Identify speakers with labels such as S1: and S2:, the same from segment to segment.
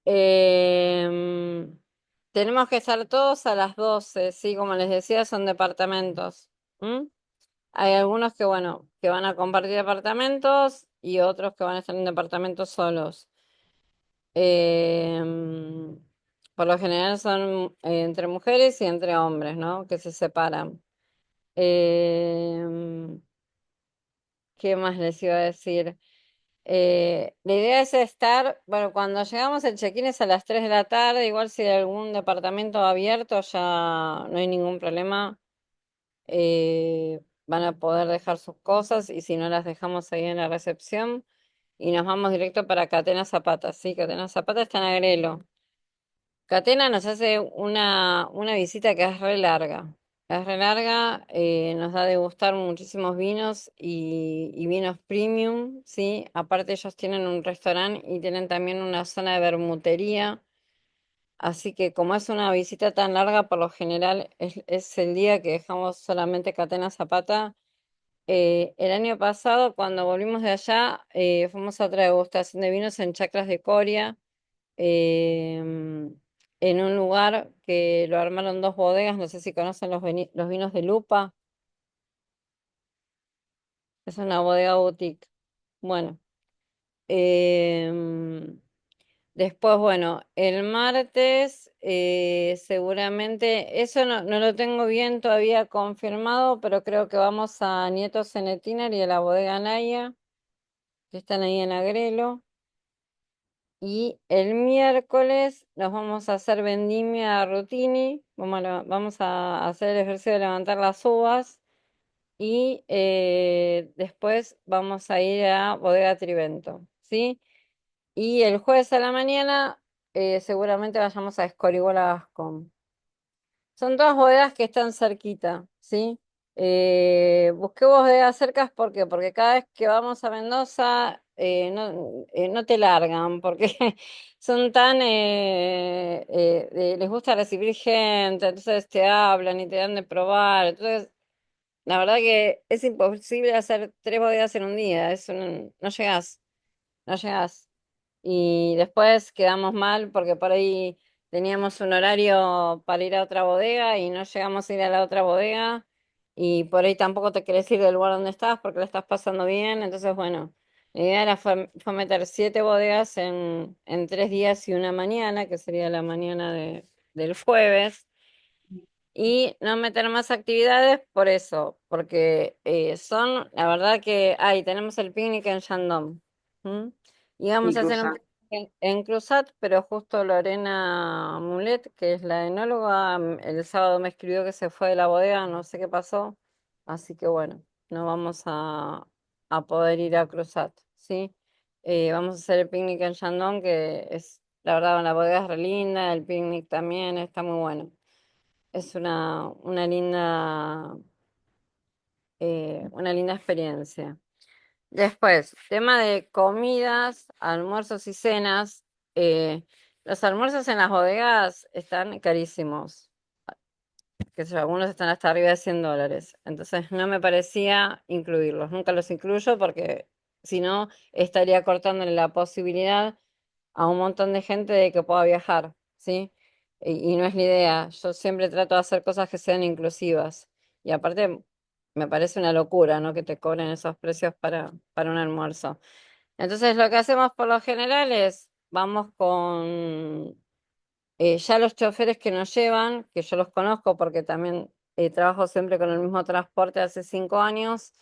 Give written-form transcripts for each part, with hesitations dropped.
S1: Em, Tenemos que estar todos a las 12, sí, como les decía, son departamentos. ¿M? Hay algunos que, bueno, que van a compartir departamentos y otros que van a estar en departamentos solos. Em, por lo general son entre mujeres y entre hombres, ¿no? Que se separan. Em, ¿Qué más les iba a decir? La idea es estar, bueno, cuando llegamos el check-in es a las 3 de la tarde, igual si hay algún departamento abierto ya no hay ningún problema, van a poder dejar sus cosas y si no las dejamos ahí en la recepción y nos vamos directo para Catena Zapata, sí, Catena Zapata está en Agrelo. Catena nos hace una visita que es re larga. Es re larga, nos da a degustar muchísimos vinos y vinos premium, ¿sí? Aparte ellos tienen un restaurante y tienen también una zona de bermutería. Así que como es una visita tan larga, por lo general es el día que dejamos solamente Catena Zapata. El año pasado, cuando volvimos de allá, fuimos a otra degustación de vinos en Chacras de Coria en un lugar que lo armaron dos bodegas, no sé si conocen los vinos de Lupa, es una bodega boutique. Bueno, em, después, bueno, el martes seguramente, eso no lo tengo bien todavía confirmado, pero creo que vamos a Nieto Cenetiner y a la bodega Naya, que están ahí en Agrelo. Y el miércoles nos vamos a hacer vendimia a Rutini, vamos a hacer el ejercicio de levantar las uvas y después vamos a ir a Bodega Trivento, ¿sí? Y el jueves a la mañana seguramente vayamos a Escorihuela Gascón. Son todas bodegas que están cerquita, ¿sí? Busqué bodegas cercas, ¿por qué? Porque cada vez que vamos a Mendoza no te largan, porque son tan, les gusta recibir gente, entonces te hablan y te dan de probar, entonces la verdad que es imposible hacer tres bodegas en un día, no llegás, no llegás. Y después quedamos mal porque por ahí teníamos un horario para ir a otra bodega y no llegamos a ir a la otra bodega y por ahí tampoco te querés ir del lugar donde estás porque la estás pasando bien. Entonces, bueno, la idea fue meter siete bodegas en 3 días y una mañana, que sería la mañana del jueves. Y no meter más actividades por eso, porque la verdad que, tenemos el picnic en Shandong. ¿M? Y vamos
S2: Y
S1: a hacer un
S2: cruzar.
S1: picnic en Cruzat, pero justo Lorena Mulet, que es la enóloga, el sábado me escribió que se fue de la bodega, no sé qué pasó, así que bueno, no vamos a poder ir a Cruzat, ¿sí? Vamos a hacer el picnic en Shandong, que es, la verdad, la bodega es re linda, el picnic también está muy bueno. Es una linda experiencia. Después, tema de comidas, almuerzos y cenas. Los almuerzos en las bodegas están carísimos, que sé yo, algunos están hasta arriba de $100. Entonces no me parecía incluirlos. Nunca los incluyo porque si no estaría cortándole la posibilidad a un montón de gente de que pueda viajar, ¿sí? Y no es la idea. Yo siempre trato de hacer cosas que sean inclusivas. Y aparte, me parece una locura, ¿no? Que te cobren esos precios para un almuerzo. Entonces, lo que hacemos por lo general es, vamos con ya los choferes que nos llevan, que yo los conozco porque también trabajo siempre con el mismo transporte hace 5 años,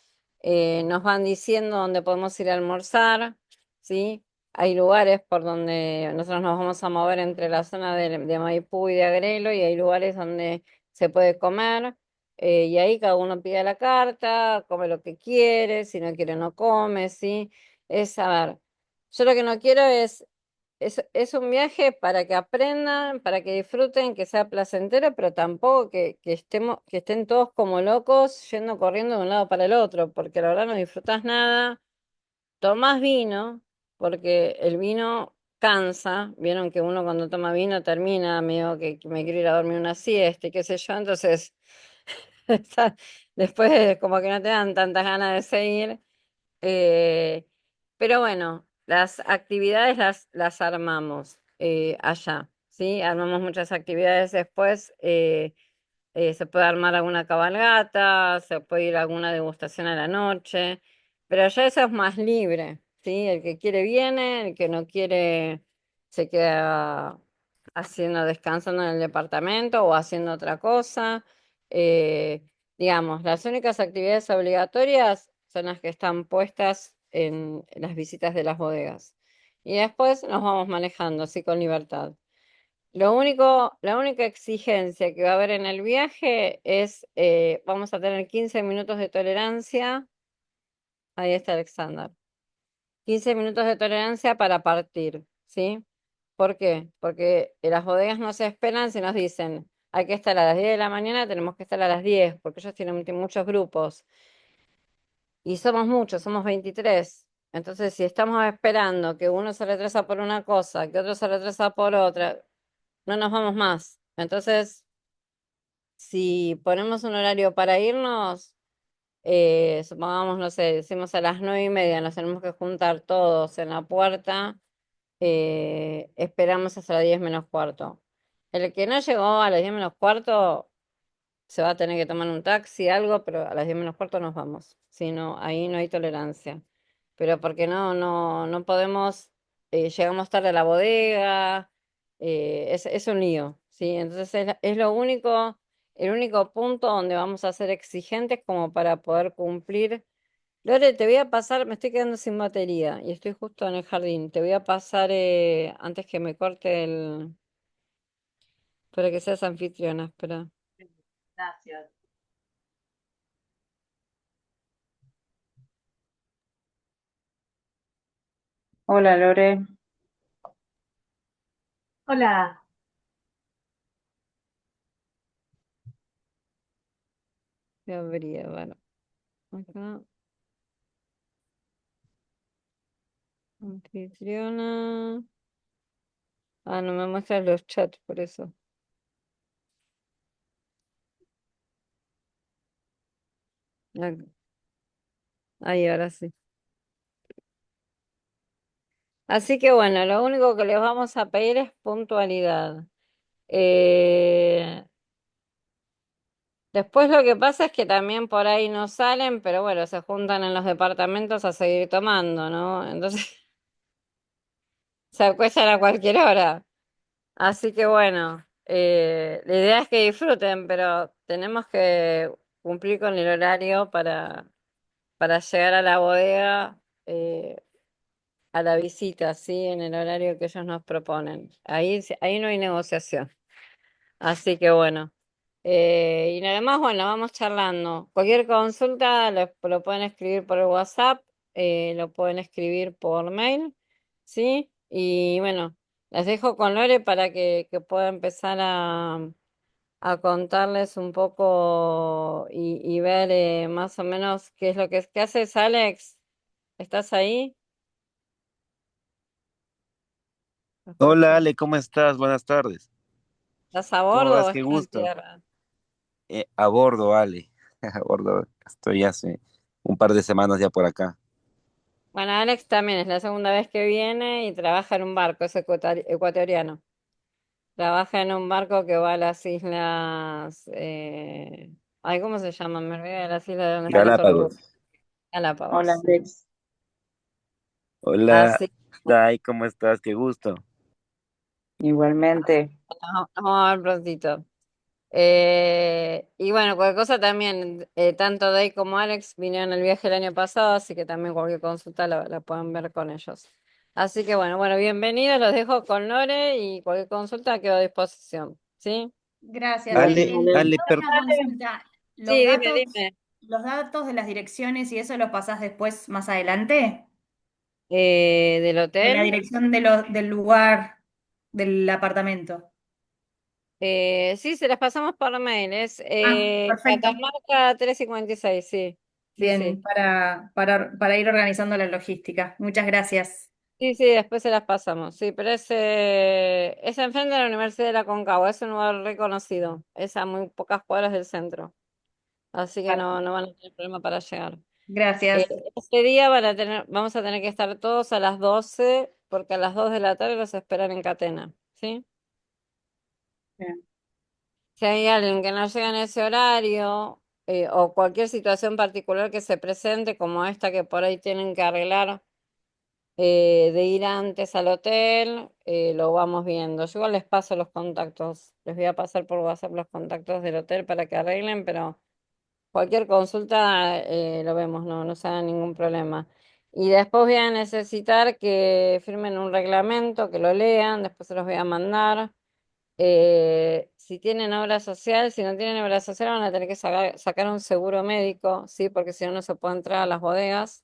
S1: nos van diciendo dónde podemos ir a almorzar, ¿sí? Hay lugares por donde nosotros nos vamos a mover entre la zona de Maipú y de Agrelo y hay lugares donde se puede comer y ahí cada uno pide la carta, come lo que quiere, si no quiere no come, ¿sí? A ver, yo lo que no quiero es un viaje para que aprendan, para que disfruten, que sea placentero, pero tampoco que estén todos como locos yendo corriendo de un lado para el otro, porque la verdad no disfrutas nada. Tomás vino, porque el vino cansa. Vieron que uno cuando toma vino termina, medio que me quiero ir a dormir una siesta y qué sé yo, entonces después como que no te dan tantas ganas de seguir. Eh, pero bueno, las actividades las armamos. allá, ¿sí? Armamos muchas actividades después. Se puede armar alguna cabalgata, se puede ir a alguna degustación a la noche, pero ya eso es más libre, ¿sí? El que quiere viene, el que no quiere se queda descansando en el departamento o haciendo otra cosa. Eh, digamos, las únicas actividades obligatorias son las que están puestas en las visitas de las bodegas. Y después nos vamos manejando así con libertad. La única exigencia que va a haber en el viaje es, vamos a tener 15 minutos de tolerancia. Ahí está Alexander. 15 minutos de tolerancia para partir, ¿sí? ¿Por qué? Porque las bodegas no se esperan si nos dicen, hay que estar a las 10 de la mañana, tenemos que estar a las 10 porque ellos tienen muchos grupos. Y somos muchos, somos 23. Entonces, si estamos esperando que uno se retrasa por una cosa, que otro se retrasa por otra, no nos vamos más. Entonces, si ponemos un horario para irnos, supongamos, no sé, decimos a las 9:30, nos tenemos que juntar todos en la puerta, esperamos hasta las 10 menos cuarto. El que no llegó a las 10 menos cuarto se va a tener que tomar un taxi, algo, pero a las 10 menos cuarto nos vamos. Si no, ahí no hay tolerancia. Pero porque no podemos, llegamos tarde a la bodega, es un lío, ¿sí? Entonces es lo único, el único punto donde vamos a ser exigentes como para poder cumplir. Lore, te voy a pasar, me estoy quedando sin batería y estoy justo en el jardín. Te voy a pasar antes que me corte para que seas anfitriona, espera.
S2: Gracias. Hola Lore. Hola.
S1: Voy a abrir, bueno, acá, anfitriona. Ah, no me muestran los chats, por eso. Ah, ahí, ahora sí. Así que bueno, lo único que les vamos a pedir es puntualidad. Eh, después lo que pasa es que también por ahí no salen, pero bueno, se juntan en los departamentos a seguir tomando, ¿no? Entonces se acuestan a cualquier hora. Así que bueno, la idea es que disfruten, pero tenemos que cumplir con el horario para llegar a la bodega, a la visita, ¿sí? En el horario que ellos nos proponen. Ahí no hay negociación. Así que bueno. Y nada más, bueno, vamos charlando. Cualquier consulta lo pueden escribir por el WhatsApp, lo pueden escribir por mail, ¿sí? Y bueno, les dejo con Lore para que pueda empezar a contarles un poco y ver más o menos qué es lo que haces, Alex. ¿Estás ahí? ¿Me
S3: Hola
S1: escuchas?
S3: Ale, ¿cómo estás? Buenas tardes.
S1: ¿Estás a
S3: ¿Cómo
S1: bordo o
S3: vas? Qué
S1: estás en
S3: gusto.
S1: tierra?
S3: A bordo, Ale. A bordo. Estoy hace un par de semanas ya por acá.
S1: Bueno, Alex también es la segunda vez que viene y trabaja en un barco, es ecuatoriano. Trabaja en un barco que va a las islas, ay, ¿cómo se llaman? Me olvidé de las islas de donde están las tortugas.
S3: Galápagos.
S2: Hola
S1: Galápagos.
S2: Alex.
S3: Hola,
S1: Así que
S3: Dai, ¿cómo estás? Qué gusto.
S2: Igualmente.
S1: vamos a ver prontito. Y bueno, cualquier cosa también, tanto Day como Alex vinieron el viaje el año pasado, así que también cualquier consulta la pueden ver con ellos. Así que bueno, bienvenidos, los dejo con Lore y cualquier consulta quedo a disposición. ¿Sí?
S4: Gracias.
S2: Gracias,
S3: Ale,
S2: Ale.
S3: Ale,
S4: Una consulta.
S1: Sí, dime, dime.
S4: Los datos de las direcciones y eso los pasás después más adelante?
S1: Del
S4: De la
S1: hotel.
S4: dirección del lugar, del apartamento.
S1: Sí, se las pasamos por mail. Es
S4: Ah, perfecto.
S1: Catamarca 356, sí. Sí, sí.
S4: Bien, para ir organizando la logística. Muchas gracias.
S1: Sí, sí, después se las pasamos. Sí, pero es enfrente de la Universidad de la Concagua, es un lugar reconocido. Es a muy pocas cuadras del centro. Así que no van a tener problema para llegar. Eh,
S4: Gracias.
S1: este día vamos a tener que estar todos a las 12 porque a las 2 de la tarde los esperan en Catena, ¿sí?
S2: Bien.
S1: Si hay alguien que no llega en ese horario, o cualquier situación particular que se presente, como esta que por ahí tienen que arreglar, de ir antes al hotel, lo vamos viendo. Yo igual les paso los contactos, les voy a pasar por WhatsApp los contactos del hotel para que arreglen, pero cualquier consulta, lo vemos, no se haga ningún problema. Y después voy a necesitar que firmen un reglamento, que lo lean, después se los voy a mandar. Si tienen obra social, si no tienen obra social, van a tener que sacar un seguro médico, ¿sí? Porque si no, no se puede entrar a las bodegas.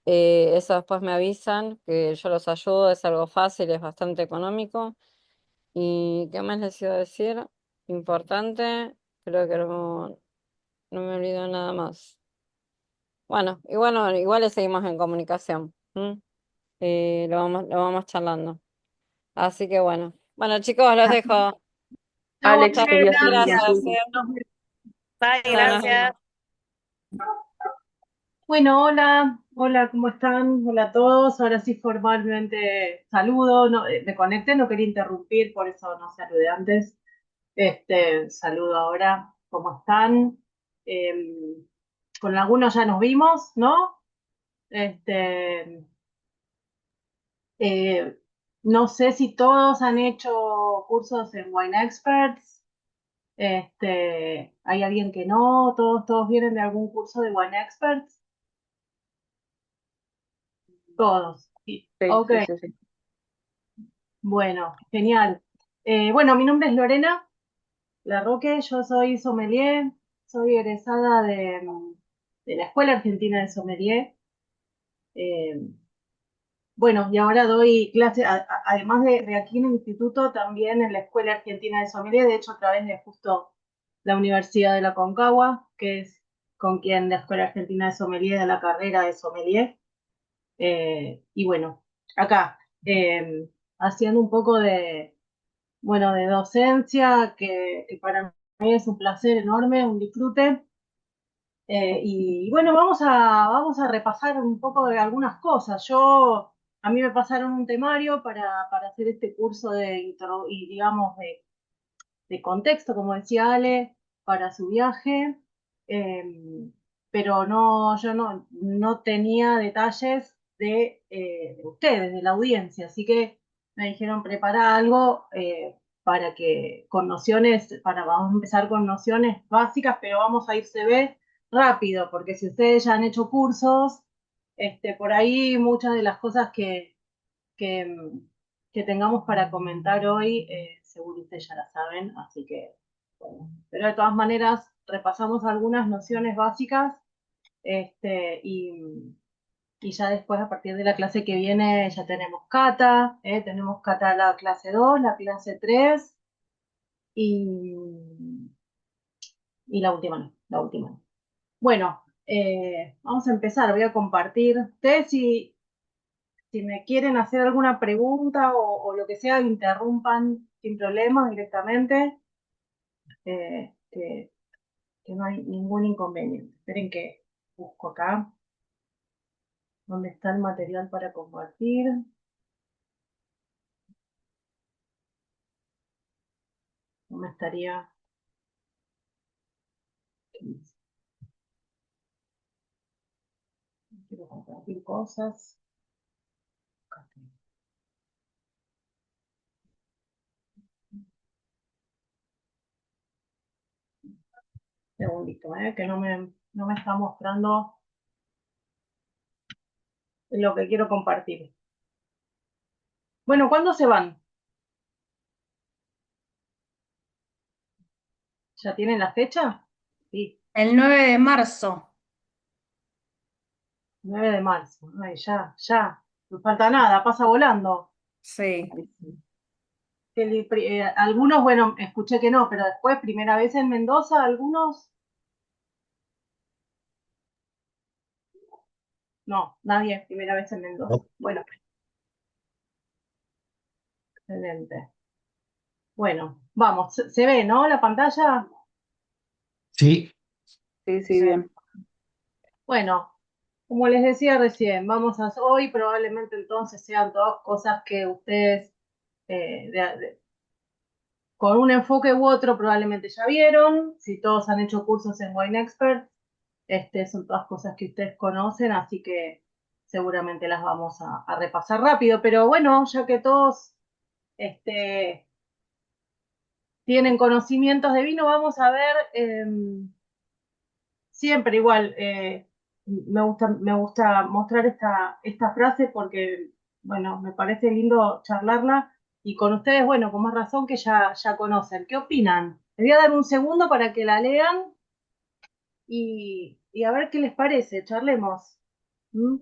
S1: Eso después me avisan, que yo los ayudo, es algo fácil, es bastante económico. ¿Y qué más les iba a decir? Importante, creo que no me olvido nada más. Igual le seguimos en comunicación. ¿M? Lo vamos charlando. Así que bueno. Bueno, chicos, los dejo.
S2: Alex
S1: Chao,
S2: quería hacer una
S1: gracias.
S2: consulta.
S4: Bye,
S1: Chao, nos
S4: gracias.
S1: vemos.
S2: Bueno, hola, ¿cómo están? Hola a todos. Ahora sí formalmente saludo. No, me conecté, no quería interrumpir, por eso no saludé antes. Saludo ahora. ¿Cómo están? Em, con algunos ya nos vimos, ¿no? Este, eh, no sé si todos han hecho cursos en Wine Experts. ¿Hay alguien que no? ¿Todos vienen de algún curso de Wine Experts? Todos. Sí. Ok,
S5: Sí.
S2: bueno, genial. Bueno, mi nombre es Lorena Larroque, yo soy sommelier, soy egresada de la Escuela Argentina de Sommelier. Eh, bueno, y ahora doy clase, además de aquí en el instituto, también en la Escuela Argentina de Sommelier, de hecho a través de justo la Universidad de la Concagua, que es con quien la Escuela Argentina de Sommelier da la carrera de sommelier. Y bueno, acá, haciendo un poco de docencia, que para mí es un placer enorme, un disfrute. Y bueno, vamos a repasar un poco de algunas cosas. A mí me pasaron un temario para hacer este curso y digamos, de contexto, como decía Ale, para su viaje, eh, pero yo no tenía detalles de ustedes, de la audiencia, así que me dijeron prepara algo con nociones, vamos a empezar con nociones básicas, pero vamos a irse rápido, porque si ustedes ya han hecho cursos, por ahí muchas de las cosas que, que tengamos para comentar hoy, seguro ustedes ya la saben, así que, bueno, pero de todas maneras repasamos algunas nociones básicas, y ya después a partir de la clase que viene ya tenemos cata la clase 2 la clase 3 y, y la última no, la última no. Bueno, vamos a empezar, voy a compartir. Ustedes si me quieren hacer alguna pregunta o lo que sea, interrumpan sin problemas directamente, que no hay ningún inconveniente. Esperen que busco acá dónde está el material para compartir. No me estaría... Quiero compartir cosas. Segundito, que no me está mostrando lo que quiero compartir. Bueno, ¿cuándo se van? ¿Ya tienen la fecha? Sí,
S4: El 9 de marzo.
S2: 9 de marzo. Ay, ya. No falta nada, pasa volando.
S4: Sí.
S2: Algunos, bueno, escuché que no, pero después, primera vez en Mendoza, algunos. No, nadie, primera vez en Mendoza. Bueno, excelente. Bueno, vamos, se ve, ¿no? La pantalla.
S5: Sí,
S2: Sí, bien. Bueno, Como les decía recién, hoy probablemente entonces sean todas cosas que ustedes con un enfoque u otro probablemente ya vieron. Si todos han hecho cursos en Wine Expert, son todas cosas que ustedes conocen, así que seguramente las vamos a repasar rápido. Pero bueno, ya que todos este, tienen conocimientos de vino, vamos a ver, siempre igual, me gusta mostrar esta frase porque, bueno, me parece lindo charlarla y con ustedes, bueno, con más razón que ya conocen. ¿Qué opinan? Les voy a dar un segundo para que la lean y a ver qué les parece, charlemos. ¿Mm?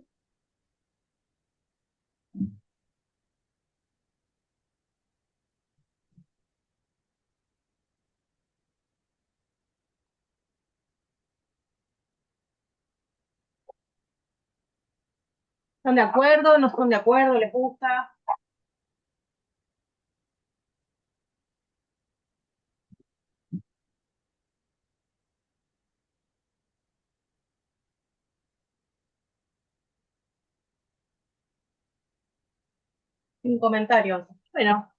S2: ¿Están de acuerdo? ¿No están de acuerdo? ¿Les gusta? Sin comentarios. Bueno,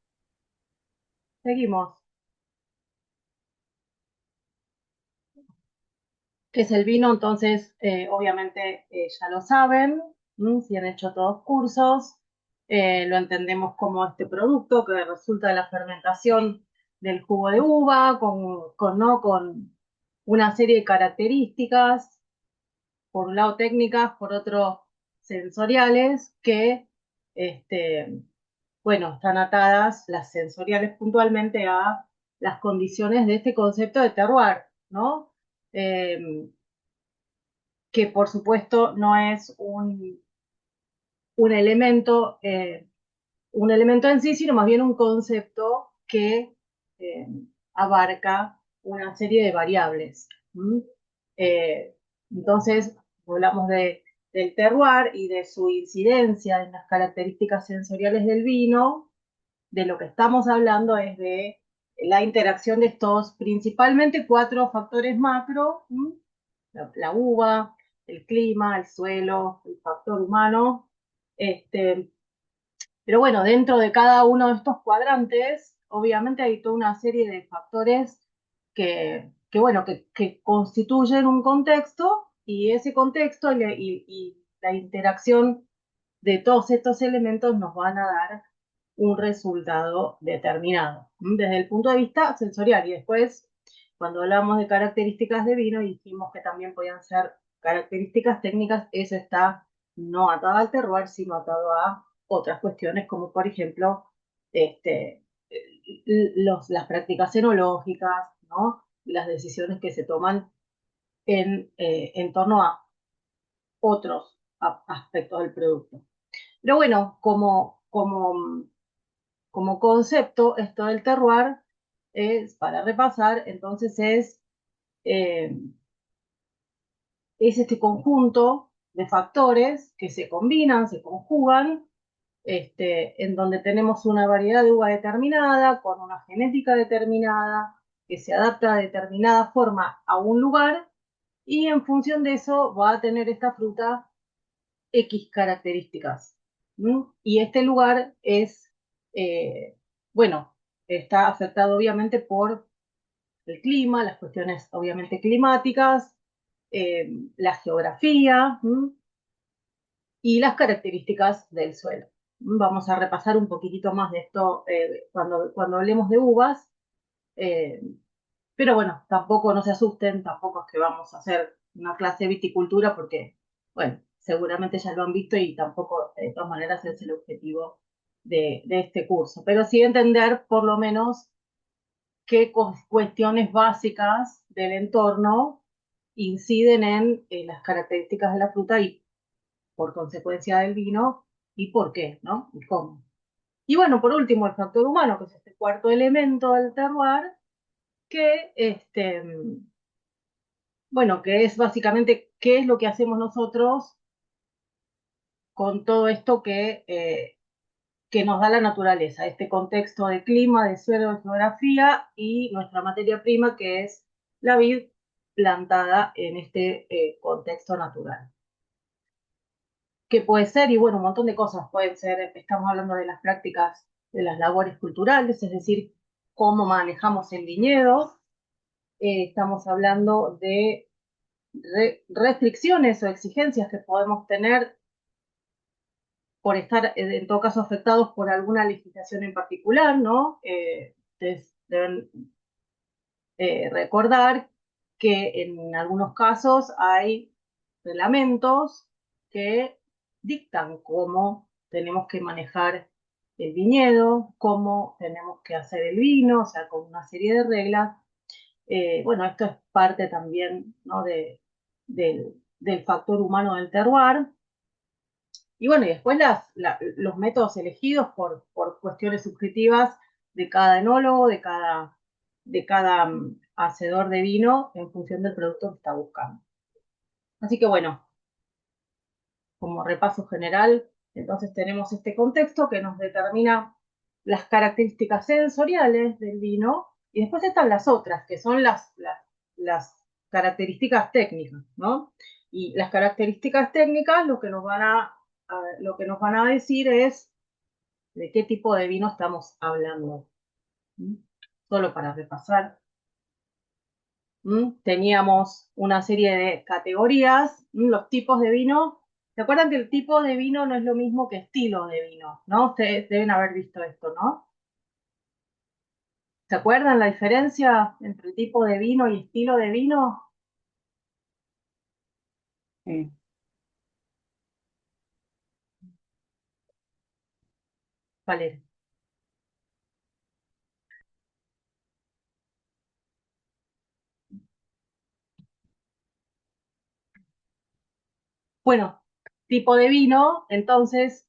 S2: seguimos. ¿Qué es el vino? Entonces, obviamente ya lo saben, si han hecho todos cursos, lo entendemos como este producto que resulta de la fermentación del jugo de uva, ¿no? Con una serie de características, por un lado técnicas, por otro sensoriales, que, este, bueno, están atadas las sensoriales puntualmente a las condiciones de este concepto de terroir, ¿no? Que por supuesto no es un elemento, un elemento en sí, sino más bien un concepto que eh, abarca una serie de variables. ¿Mm? Eh, entonces, hablamos del terroir y de su incidencia en las características sensoriales del vino. De lo que estamos hablando es de la interacción de estos principalmente cuatro factores macro, la uva, el clima, el suelo, el factor humano. Este, pero bueno, dentro de cada uno de estos cuadrantes, obviamente hay toda una serie de factores bueno, que constituyen un contexto y ese contexto y la interacción de todos estos elementos nos van a dar un resultado determinado, desde el punto de vista sensorial. Y después, cuando hablamos de características de vino, dijimos que también podían ser características técnicas, eso está no atado al terroir, sino atado a otras cuestiones, como por ejemplo, este, las prácticas enológicas, ¿no? Las decisiones que se toman en torno a otros aspectos del producto. Pero bueno, como concepto, esto del terroir es, para repasar, entonces eh, es este conjunto de factores que se combinan, se conjugan, en donde tenemos una variedad de uva determinada, con una genética determinada, que se adapta de determinada forma a un lugar, y en función de eso va a tener esta fruta X características. Y este lugar es, bueno, está afectado obviamente por el clima, las cuestiones obviamente climáticas, la geografía y las características del suelo. Vamos a repasar un poquitito más de esto cuando hablemos de uvas, eh, pero bueno, tampoco no se asusten, tampoco es que vamos a hacer una clase de viticultura porque, bueno, seguramente ya lo han visto y tampoco de todas maneras es el objetivo de este curso, pero sí entender por lo menos qué cuestiones básicas del entorno inciden en las características de la fruta y por consecuencia del vino y por qué, ¿no? Y cómo. Y bueno, por último, el factor humano, que es este cuarto elemento del terroir, que bueno, que es básicamente qué es lo que hacemos nosotros con todo esto que nos da la naturaleza, este contexto de clima, de suelo, de geografía y nuestra materia prima, que es la vid plantada en este contexto natural. ¿Qué puede ser? Y bueno, un montón de cosas pueden ser. Estamos hablando de las prácticas, de las labores culturales, es decir, cómo manejamos el viñedo. Estamos hablando de restricciones o exigencias que podemos tener por estar, en todo caso, afectados por alguna legislación en particular, ¿no? Ustedes deben recordar que en algunos casos hay reglamentos que dictan cómo tenemos que manejar el viñedo, cómo tenemos que hacer el vino, o sea, con una serie de reglas. Bueno, esto es parte también, ¿no? Del factor humano del terroir. Y bueno, y después los métodos elegidos por cuestiones subjetivas de cada enólogo, de cada hacedor de vino en función del producto que está buscando. Así que bueno, como repaso general, entonces tenemos este contexto que nos determina las características sensoriales del vino y después están las otras, que son las características técnicas, ¿no? Y las características técnicas lo que nos van a decir es de qué tipo de vino estamos hablando. ¿Mm? Solo para repasar. Teníamos una serie de categorías, los tipos de vino. ¿Se acuerdan que el tipo de vino no es lo mismo que estilo de vino? ¿No? Ustedes deben haber visto esto, ¿no? ¿Se acuerdan la diferencia entre tipo de vino y estilo de vino?
S1: Sí.
S2: Vale. Bueno, tipo de vino, entonces,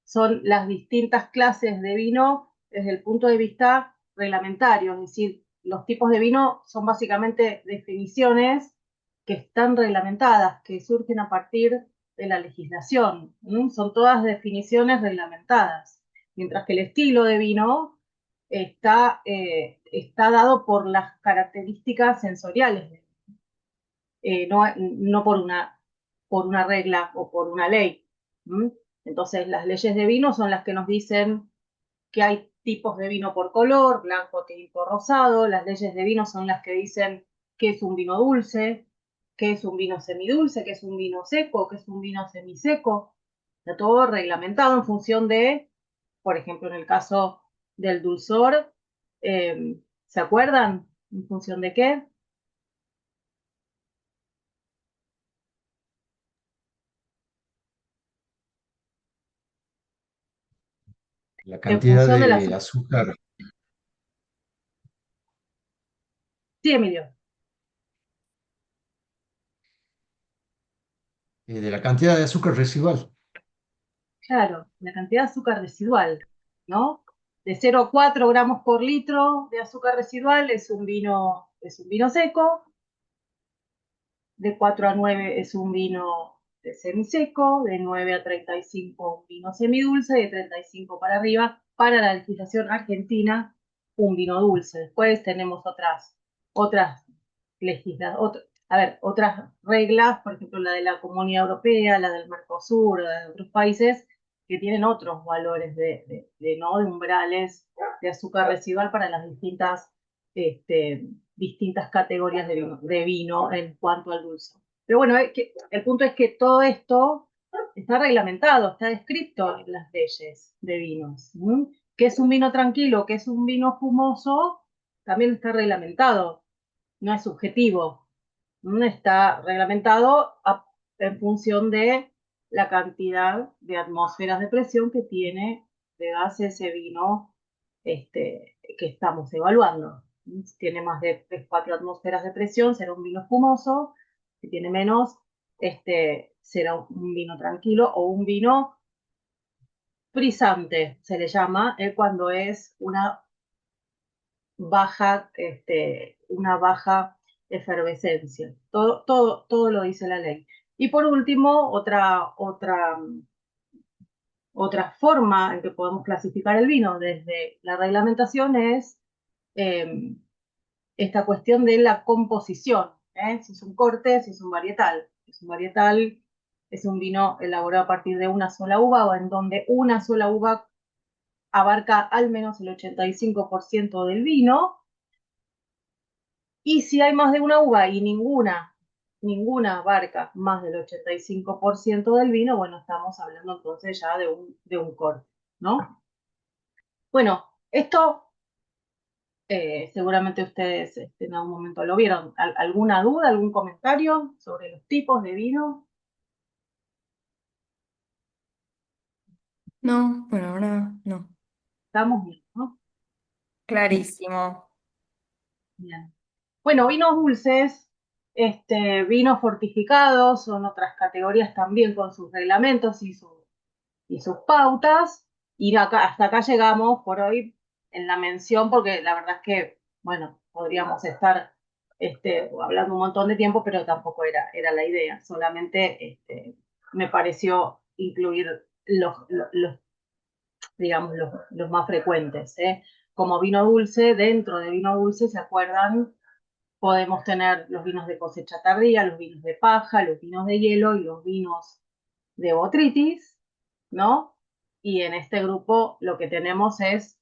S2: son las distintas clases de vino desde el punto de vista reglamentario, es decir, los tipos de vino son básicamente definiciones que están reglamentadas, que surgen a partir de la legislación. Son todas definiciones reglamentadas, mientras que el estilo de vino está dado por las características sensoriales, no por una regla o por una ley. ¿Mm? Entonces, las leyes de vino son las que nos dicen que hay tipos de vino por color, blanco, tinto, rosado. Las leyes de vino son las que dicen qué es un vino dulce, qué es un vino semidulce, qué es un vino seco, qué es un vino semiseco. Está todo reglamentado en función de, por ejemplo, en el caso del dulzor, ¿se acuerdan? ¿En función de qué?
S5: La
S2: En
S5: cantidad
S2: función de la...
S5: de azúcar,
S2: Sí, Emilio.
S5: de la cantidad de azúcar residual.
S2: Claro, la cantidad de azúcar residual, ¿no? De 0 a 4 gramos por litro de azúcar residual es un vino seco, de 4 a 9 es un vino semiseco, de 9 a 35 un vino semidulce, de 35 para arriba, para la legislación argentina, un vino dulce. Después tenemos otras otras reglas, por ejemplo, la de la Comunidad Europea, la del Mercosur, la de otros países, que tienen otros valores ¿no? de umbrales de azúcar residual para las distintas categorías de vino en cuanto al dulce. Pero bueno, el punto es que todo esto está reglamentado, está descrito en las leyes de vinos. ¿Qué es un vino tranquilo? ¿Qué es un vino fumoso? También está reglamentado, no es subjetivo. Está reglamentado en función de la cantidad de atmósferas de presión que tiene de gas ese vino que estamos evaluando. Si tiene más de 3, 4 atmósferas de presión, será un vino espumoso. Si tiene menos, será un vino tranquilo o un vino frisante, se le llama, cuando es una baja efervescencia. Todo lo dice la ley. Y por último, otra forma en que podemos clasificar el vino desde la reglamentación es eh, esta cuestión de la composición, si es un corte, si es un varietal. Si es un varietal, es un vino elaborado a partir de una sola uva o en donde una sola uva abarca al menos el 85% del vino. Y si hay más de una uva y ninguna abarca más del 85% del vino, bueno, estamos hablando entonces ya de un corte, ¿no? Bueno, esto seguramente ustedes en algún momento lo vieron. ¿Alguna duda, algún comentario sobre los tipos de vino?
S4: No, por ahora no.
S2: Estamos bien, ¿no?
S4: Clarísimo.
S2: Bien. Bueno, vinos dulces, vinos fortificados, son otras categorías también con sus reglamentos y sus pautas. Y hasta acá llegamos por hoy en la mención, porque la verdad es que, bueno, podríamos estar hablando un montón de tiempo, pero tampoco era la idea. Solamente me pareció incluir digamos, los más frecuentes, ¿eh? Como vino dulce, dentro de vino dulce, ¿se acuerdan? Podemos tener los vinos de cosecha tardía, los vinos de paja, los vinos de hielo y los vinos de botrytis, ¿no? Y en este grupo lo que tenemos es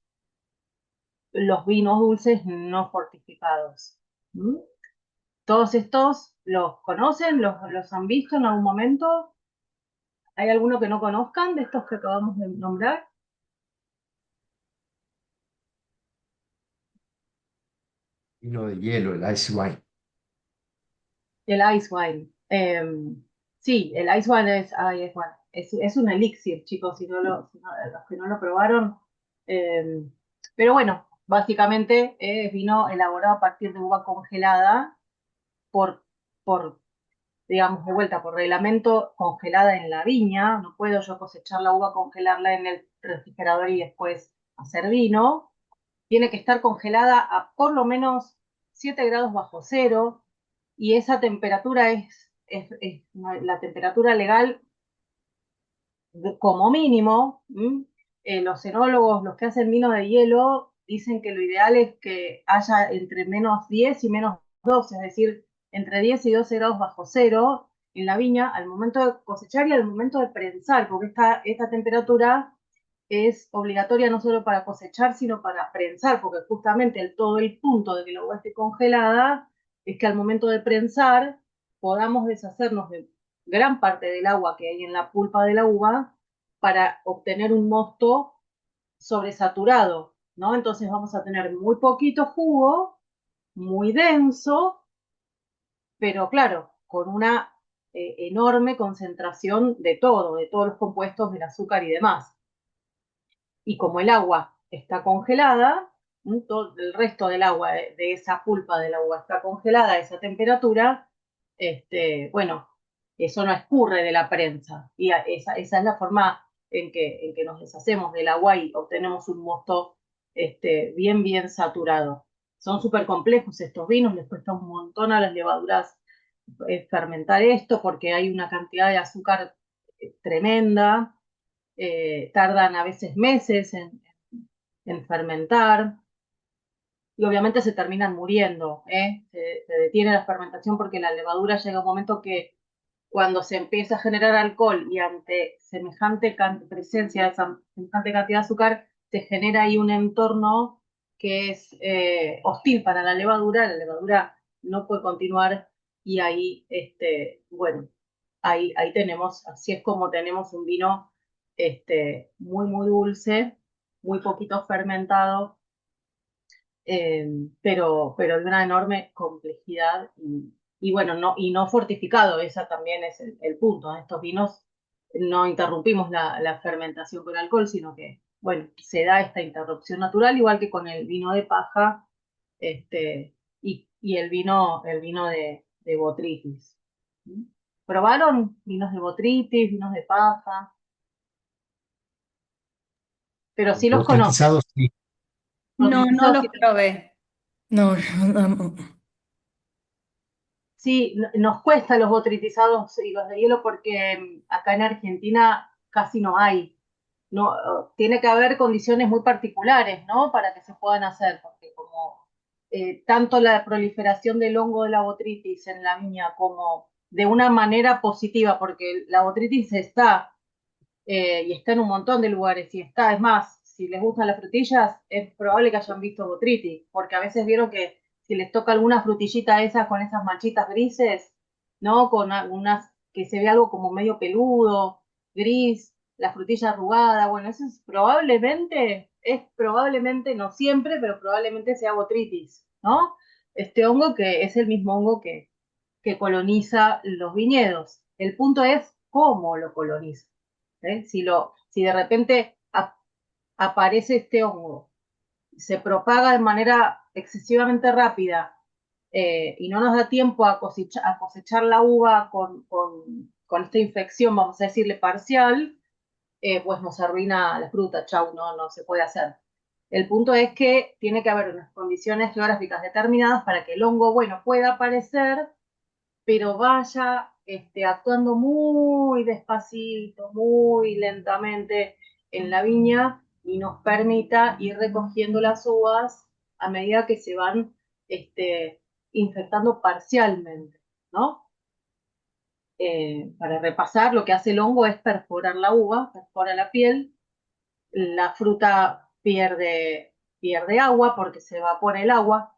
S2: los vinos dulces no fortificados. ¿Mm? Todos estos los conocen, los han visto en algún momento. ¿Hay alguno que no conozcan de estos que acabamos de nombrar?
S5: Vino de hielo, el ice wine.
S2: El ice wine. Sí, el ice wine es un elixir, chicos, si no, los que no lo probaron. Pero bueno, básicamente es vino elaborado a partir de uva congelada por, por, digamos, de vuelta, por reglamento congelada en la viña. No puedo yo cosechar la uva, congelarla en el refrigerador y después hacer vino. Tiene que estar congelada a por lo menos 7 grados bajo cero y esa temperatura es la temperatura legal como mínimo. Los enólogos, los que hacen vino de hielo, dicen que lo ideal es que haya entre menos 10 y menos 12, es decir, entre 10 y 12 grados bajo cero en la viña al momento de cosechar y al momento de prensar, porque esta temperatura es obligatoria no solo para cosechar, sino para prensar, porque justamente todo el punto de que la uva esté congelada es que al momento de prensar podamos deshacernos de gran parte del agua que hay en la pulpa de la uva para obtener un mosto sobresaturado, ¿no? Entonces vamos a tener muy poquito jugo, muy denso, pero claro, con una enorme concentración de todos los compuestos del azúcar y demás. Y como el agua está congelada, todo el resto del agua, de esa pulpa del agua está congelada a esa temperatura, bueno, eso no escurre de la prensa. Y esa es la forma en que nos deshacemos del agua y obtenemos un mosto bien, bien saturado. Son súper complejos estos vinos, les cuesta un montón a las levaduras fermentar esto porque hay una cantidad de azúcar tremenda. Tardan a veces meses en fermentar y obviamente se terminan muriendo, ¿eh? Se detiene la fermentación porque la levadura llega a un momento que cuando se empieza a generar alcohol y ante semejante presencia de semejante cantidad de azúcar, se genera ahí un entorno que es hostil para la levadura no puede continuar y ahí, bueno, ahí tenemos, así es como tenemos un vino muy, muy dulce, muy poquito fermentado, pero de una enorme complejidad y bueno, no fortificado, esa también es el punto. En estos vinos no interrumpimos la fermentación con alcohol, sino que, bueno, se da esta interrupción natural, igual que con el vino de paja y el vino de botrytis. ¿Probaron vinos de botrytis, vinos de paja? Pero sí los conocen.
S5: Botrytizados, sí.
S4: No, no
S2: Botritizados
S4: los
S2: sí.
S4: probé. No, no.
S2: Sí, nos cuesta los botritizados y los de hielo porque acá en Argentina casi no hay. No, tiene que haber condiciones muy particulares, ¿no? Para que se puedan hacer, porque como tanto la proliferación del hongo de la botritis en la viña como de una manera positiva, porque la botrytis está y está en un montón de lugares, y está, es más, si les gustan las frutillas, es probable que hayan visto botrytis, porque a veces vieron que si les toca alguna frutillita esa con esas manchitas grises, ¿no? Con algunas, que se ve algo como medio peludo, gris, la frutilla arrugada, bueno, eso es probablemente, no siempre, pero probablemente sea botrytis, ¿no? Este hongo que es el mismo hongo que coloniza los viñedos. El punto es cómo lo coloniza. ¿Eh? Si de repente aparece este hongo, se propaga de manera excesivamente rápida y no nos da tiempo a cosechar la uva con esta infección, vamos a decirle parcial, pues nos arruina la fruta, chau, no se puede hacer. El punto es que tiene que haber unas condiciones geográficas determinadas para que el hongo, bueno, pueda aparecer, pero vaya actuando muy despacito, muy lentamente en la viña y nos permita ir recogiendo las uvas a medida que se van infectando parcialmente, ¿no? Para repasar, lo que hace el hongo es perforar la uva, perfora la piel, la fruta pierde agua porque se evapora el agua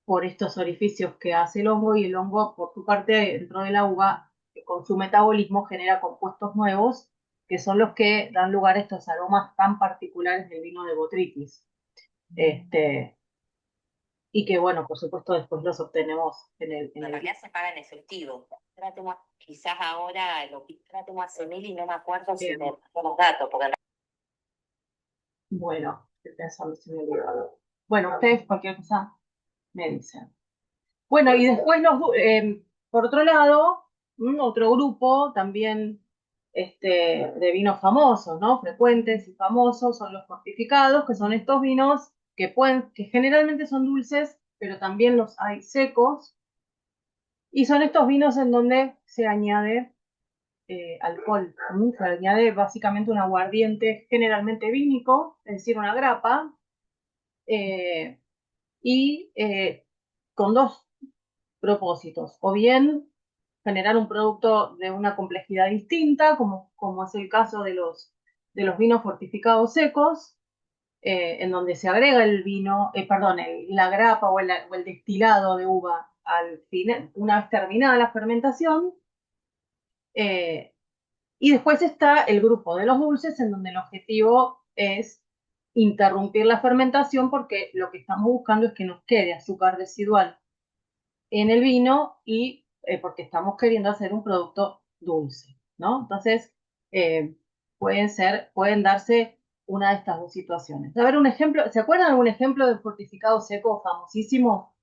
S2: por estos orificios que hace el hongo, y el hongo, por su parte, dentro de la uva, con su metabolismo, genera compuestos nuevos, que son los que dan lugar a estos aromas tan particulares del vino de botrytis. Y que, bueno, por supuesto, después los obtenemos en
S6: realidad se paga en efectivo. Ahora tengo, quizás ahora ahora tengo hace mil y no me acuerdo si
S2: Bien.
S6: me acuerdo los datos, porque
S2: Bueno, estoy pensando si me he olvidado. Bueno, ustedes cualquier cosa me dicen. Bueno, y después por otro lado, otro grupo también de vinos famosos, ¿no? Frecuentes y famosos son los fortificados, que son estos vinos que generalmente son dulces, pero también los hay secos, y son estos vinos en donde se añade alcohol, se añade básicamente un aguardiente generalmente vínico, es decir, una grapa, eh, y con dos propósitos, o bien generar un producto de una complejidad distinta, como es el caso de los vinos fortificados secos, en donde se agrega el vino, perdón, la grapa o el destilado de uva al final, una vez terminada la fermentación. Y después está el grupo de los dulces, en donde el objetivo es interrumpir la fermentación, porque lo que estamos buscando es que nos quede azúcar residual en el vino, y porque estamos queriendo hacer un producto dulce, ¿no? Entonces, eh, pueden darse una de estas dos situaciones. A ver, un ejemplo, ¿se acuerdan de algún ejemplo de fortificado seco famosísimo?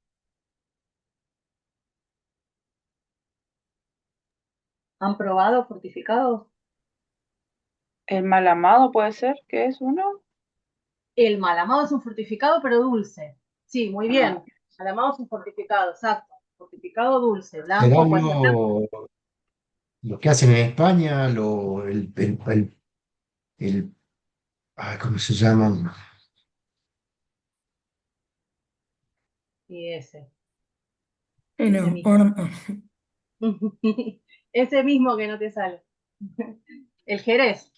S2: ¿Han probado fortificados?
S7: El mal amado puede ser, que es uno.
S2: El malamado es un fortificado, pero dulce. Sí, muy bien. Malamado es un fortificado, exacto. Fortificado dulce,
S5: ¿Será
S2: blanco, puede ser blanco.
S5: lo que hacen en España, ¿cómo se llama?
S2: Y ese
S4: No,
S2: mismo. Ese mismo que no te sale. El Jerez.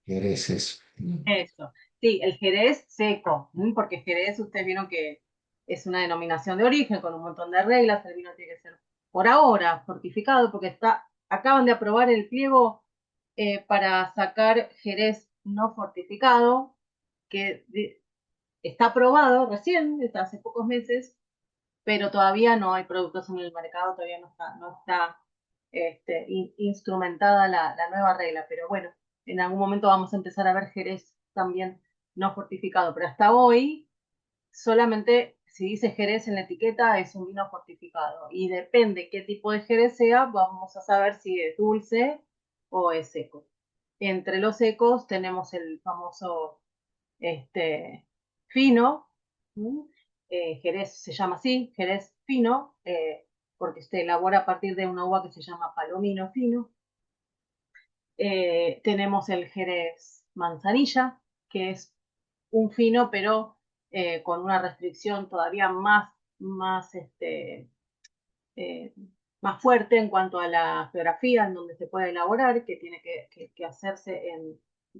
S5: ¿Querés eso?
S2: Eso. Sí, el Jerez seco, porque Jerez, ustedes vieron que es una denominación de origen con un montón de reglas. El vino tiene que ser, por ahora, fortificado, porque acaban de aprobar el pliego para sacar Jerez no fortificado, que está aprobado recién, está hace pocos meses, pero todavía no hay productos en el mercado, todavía no está instrumentada la nueva regla. Pero bueno, en algún momento vamos a empezar a ver Jerez también no fortificado, pero hasta hoy solamente si dice Jerez en la etiqueta es un vino fortificado, y depende qué tipo de Jerez sea, vamos a saber si es dulce o es seco. Entre los secos tenemos el famoso fino. ¿Mm? Jerez se llama así, Jerez fino, porque se elabora a partir de una uva que se llama Palomino fino. Tenemos el Jerez manzanilla, que es un fino, pero con una restricción todavía más eh, más fuerte en cuanto a la geografía en donde se puede elaborar, que tiene que hacerse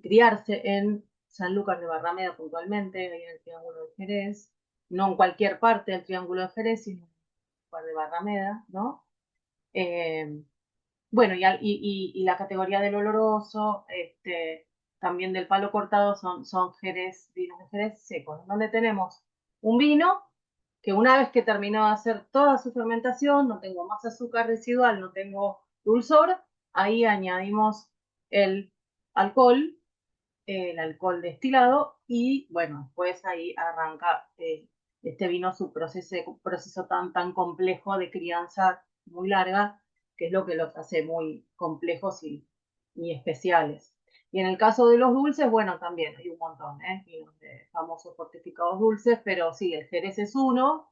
S2: criarse en Sanlúcar de Barrameda puntualmente, ahí en el Triángulo de Jerez, no en cualquier parte del Triángulo de Jerez, sino en Sanlúcar de Barrameda, ¿no? Bueno, y la categoría del oloroso, también del palo cortado, son Jerez, vinos de Jerez secos, donde tenemos un vino que una vez que terminó de hacer toda su fermentación, no tengo más azúcar residual, no tengo dulzor, ahí añadimos el alcohol, el alcohol destilado, y bueno, pues ahí arranca este vino su proceso tan complejo de crianza muy larga, que es lo que los hace muy complejos y especiales. Y en el caso de los dulces, bueno, también hay un montón, vinos de famosos fortificados dulces, pero sí, el Jerez es uno,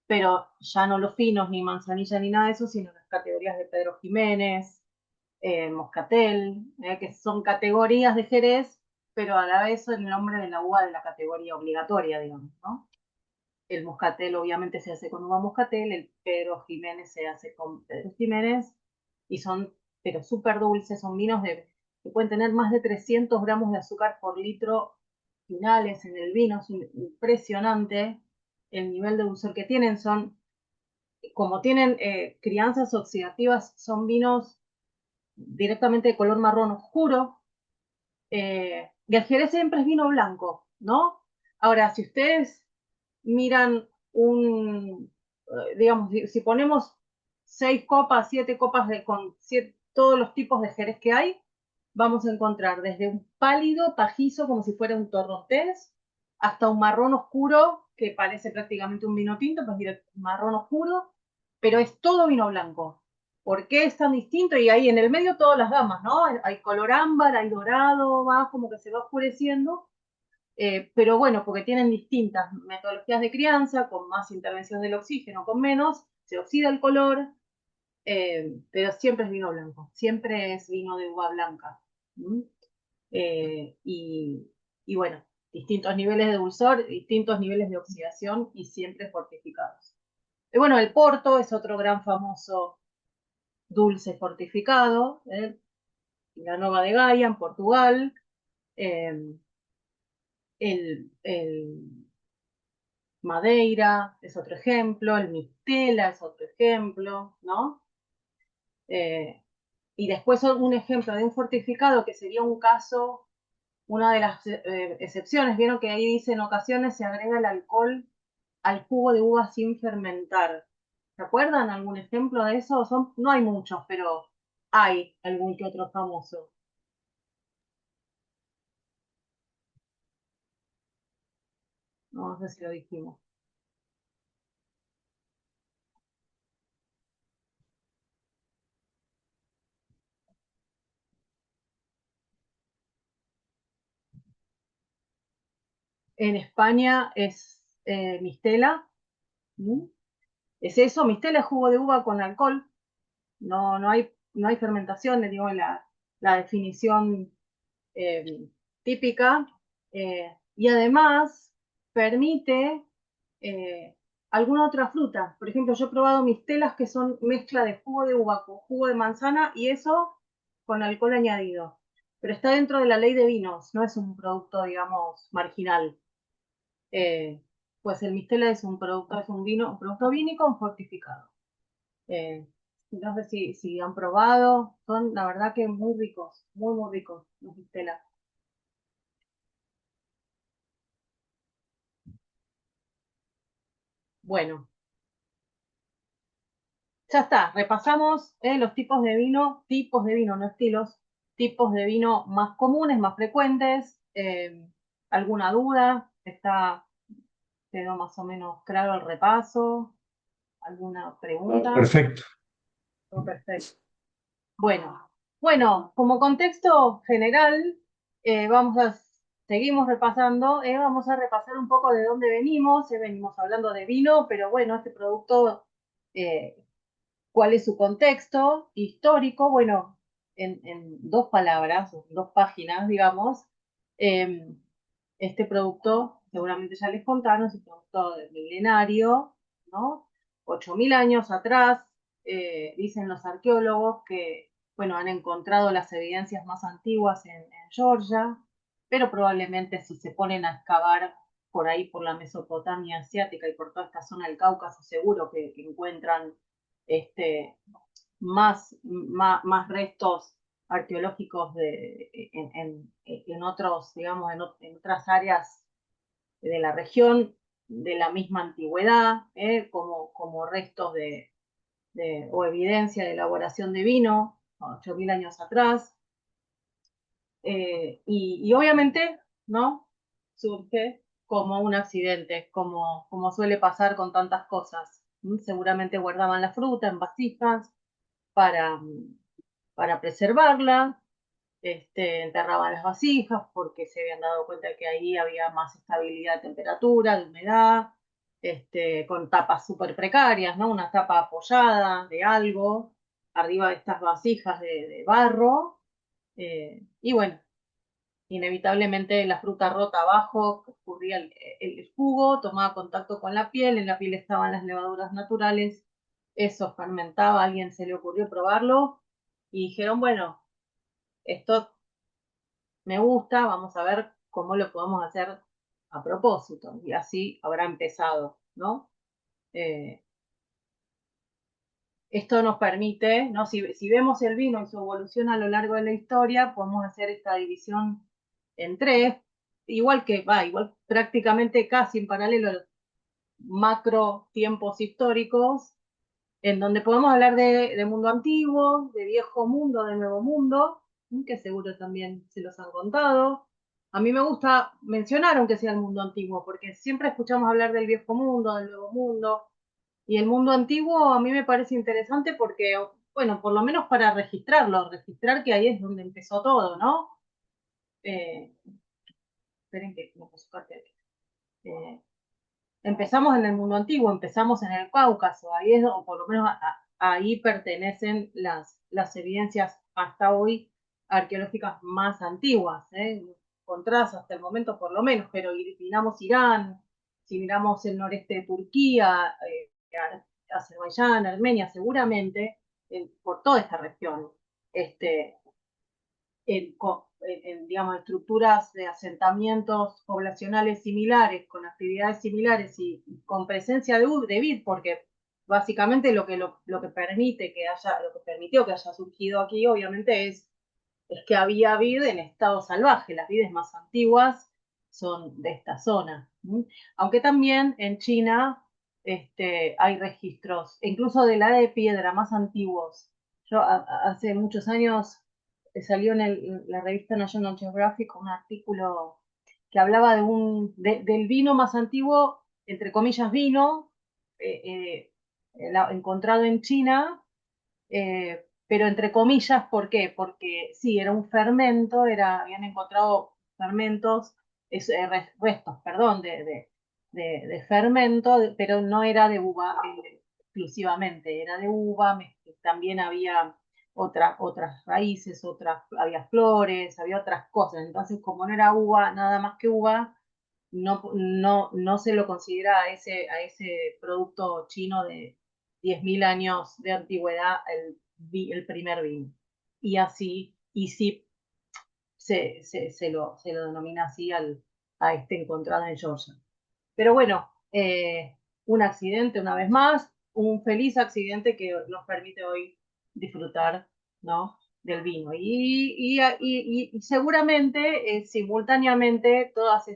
S2: pero ya no los finos, ni manzanilla, ni nada de eso, sino las categorías de Pedro Jiménez, Moscatel, que son categorías de Jerez, pero a la vez el nombre de la uva de la categoría obligatoria, digamos, ¿no? El Moscatel obviamente se hace con uva Moscatel, el Pedro Jiménez se hace con Pedro Jiménez, y son, pero súper dulces, son vinos que pueden tener más de 300 gramos de azúcar por litro finales en el vino, es impresionante el nivel de dulzor que tienen, como tienen crianzas oxidativas, son vinos directamente de color marrón oscuro. Y el Jerez siempre es vino blanco, ¿no? Ahora, si ustedes miran digamos, si ponemos 6 copas, 7 copas con todos los tipos de Jerez que hay, vamos a encontrar desde un pálido pajizo, como si fuera un torrontés, hasta un marrón oscuro, que parece prácticamente un vino tinto, pues mira, marrón oscuro, pero es todo vino blanco. ¿Por qué es tan distinto? Y ahí en el medio todas las gamas, ¿no? Hay color ámbar, hay dorado, va como que se va oscureciendo, pero bueno, porque tienen distintas metodologías de crianza, con más intervención del oxígeno, con menos, se oxida el color, pero siempre es vino blanco, siempre es vino de uva blanca. ¿Mm? Eh, y, y bueno, distintos niveles de dulzor, distintos niveles de oxidación y siempre fortificados. Y bueno, el Porto es otro gran famoso dulce fortificado, la Nova de Gaia en Portugal, eh, el Madeira es otro ejemplo, el Mistela es otro ejemplo, ¿no? Y después un ejemplo de un fortificado que sería un caso, una de las excepciones, vieron que ahí dice en ocasiones se agrega el alcohol al jugo de uva sin fermentar. ¿Se acuerdan algún ejemplo de eso? No hay muchos, pero hay algún que otro famoso. No sé si lo dijimos. En España es Mistela. ¿Mm? Es eso, Mistela es jugo de uva con alcohol. No hay fermentación, le digo la definición eh, típica, y además permite alguna otra fruta. Por ejemplo, yo he probado mistelas que son mezcla de jugo de uva con jugo de manzana y eso con alcohol añadido. Pero está dentro de la ley de vinos, no es un producto, digamos, marginal. Eh, pues el mistela es un producto vínico fortificado. Eh, no sé si han probado, son la verdad que muy ricos, muy, muy ricos los Mistela. Bueno, ya está, repasamos los tipos de vino, no estilos, tipos de vino más comunes, más frecuentes. ¿Alguna duda? ¿Quedó más o menos claro el repaso? ¿Alguna pregunta?
S5: Perfecto.
S2: Todo perfecto. Bueno, como contexto general, vamos a seguimos repasando, vamos a repasar un poco de dónde venimos. Venimos hablando de vino, pero bueno, este producto, eh, ¿cuál es su contexto histórico? Bueno, en 2 palabras, 2 páginas, digamos, eh, este producto, seguramente ya les contaron, es un producto milenario, ¿no? 8.000 años atrás, dicen los arqueólogos que, bueno, han encontrado las evidencias más antiguas en Georgia, pero probablemente si se ponen a excavar por ahí, por la Mesopotamia asiática y por toda esta zona del Cáucaso, seguro que encuentran más restos arqueológicos en otros, digamos, en otras áreas de la región de la misma antigüedad, como restos o evidencia de elaboración de vino, 8.000 años atrás. Y obviamente, ¿no? Surge como un accidente, como suele pasar con tantas cosas. Seguramente guardaban la fruta en vasijas para, para preservarla, enterraban las vasijas porque se habían dado cuenta que ahí había más estabilidad de temperatura, de humedad, con tapas súper precarias, ¿no? Una tapa apoyada de algo arriba de estas vasijas de barro. Y bueno, inevitablemente la fruta rota abajo, escurría el jugo, tomaba contacto con la piel, en la piel estaban las levaduras naturales, eso fermentaba, a alguien se le ocurrió probarlo y dijeron, bueno, esto me gusta, vamos a ver cómo lo podemos hacer a propósito. Y así habrá empezado, ¿no? Esto nos permite, ¿no? Si vemos el vino y su evolución a lo largo de la historia, podemos hacer esta división en tres, igual prácticamente casi en paralelo macro tiempos históricos, en donde podemos hablar de mundo antiguo, de viejo mundo, de nuevo mundo, que seguro también se los han contado. A mí me gusta mencionar, aunque sea el mundo antiguo, porque siempre escuchamos hablar del viejo mundo, del nuevo mundo, y el mundo antiguo a mí me parece interesante porque, bueno, por lo menos para registrarlo, registrar que ahí es donde empezó todo, ¿no? Esperen que me puso cartel. Empezamos en el mundo antiguo, empezamos en el Cáucaso, ahí es, o por lo menos ahí pertenecen las evidencias hasta hoy arqueológicas más antiguas, encontradas hasta el momento por lo menos, pero si miramos Irán, si miramos el noreste de Turquía, Azerbaiyán, Armenia, seguramente por toda esta región, digamos, estructuras de asentamientos poblacionales similares, con actividades similares y con presencia de vid, porque básicamente lo que permitió que haya surgido aquí, obviamente, es que había vid en estado salvaje. Las vides más antiguas son de esta zona. Aunque también en China hay registros, incluso de la edad de piedra, más antiguos. Yo hace muchos años salió en la revista National Geographic un artículo que hablaba del vino más antiguo, entre comillas vino, encontrado en China, pero entre comillas, ¿por qué? Porque sí, era un fermento, habían encontrado fermentos, restos, perdón, de fermento, pero no era de uva exclusivamente, era de uva, también había otras raíces, había flores, había otras cosas. Entonces, como no era uva, nada más que uva, no se lo considera a ese producto chino de 10.000 años de antigüedad el primer vino. Y así, y sí, se lo denomina así a este encontrado en Georgia. Pero bueno, un accidente una vez más, un feliz accidente que nos permite hoy disfrutar, ¿no? Del vino. Y seguramente, simultáneamente, todas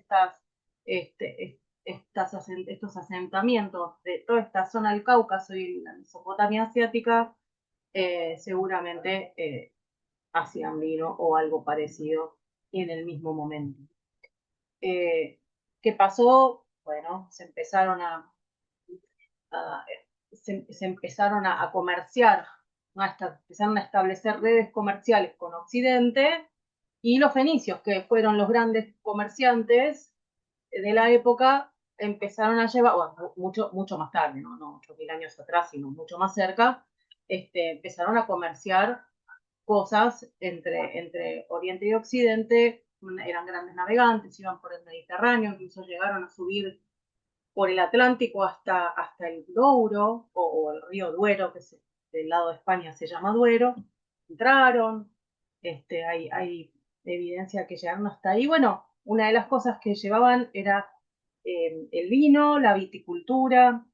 S2: estos asentamientos de toda esta zona del Cáucaso y la Mesopotamia asiática, seguramente hacían vino o algo parecido en el mismo momento. ¿Qué pasó? Bueno, se empezaron a comerciar, empezaron a establecer redes comerciales con Occidente, y los fenicios, que fueron los grandes comerciantes de la época, empezaron a llevar, bueno, mucho más tarde, no 8.000 años atrás, sino mucho más cerca, empezaron a comerciar cosas entre Oriente y Occidente. Eran grandes navegantes, iban por el Mediterráneo, incluso llegaron a subir por el Atlántico hasta el Douro o el río Duero, que del lado de España se llama Duero, entraron, hay evidencia que llegaron hasta ahí. Bueno, una de las cosas que llevaban era el vino, la viticultura,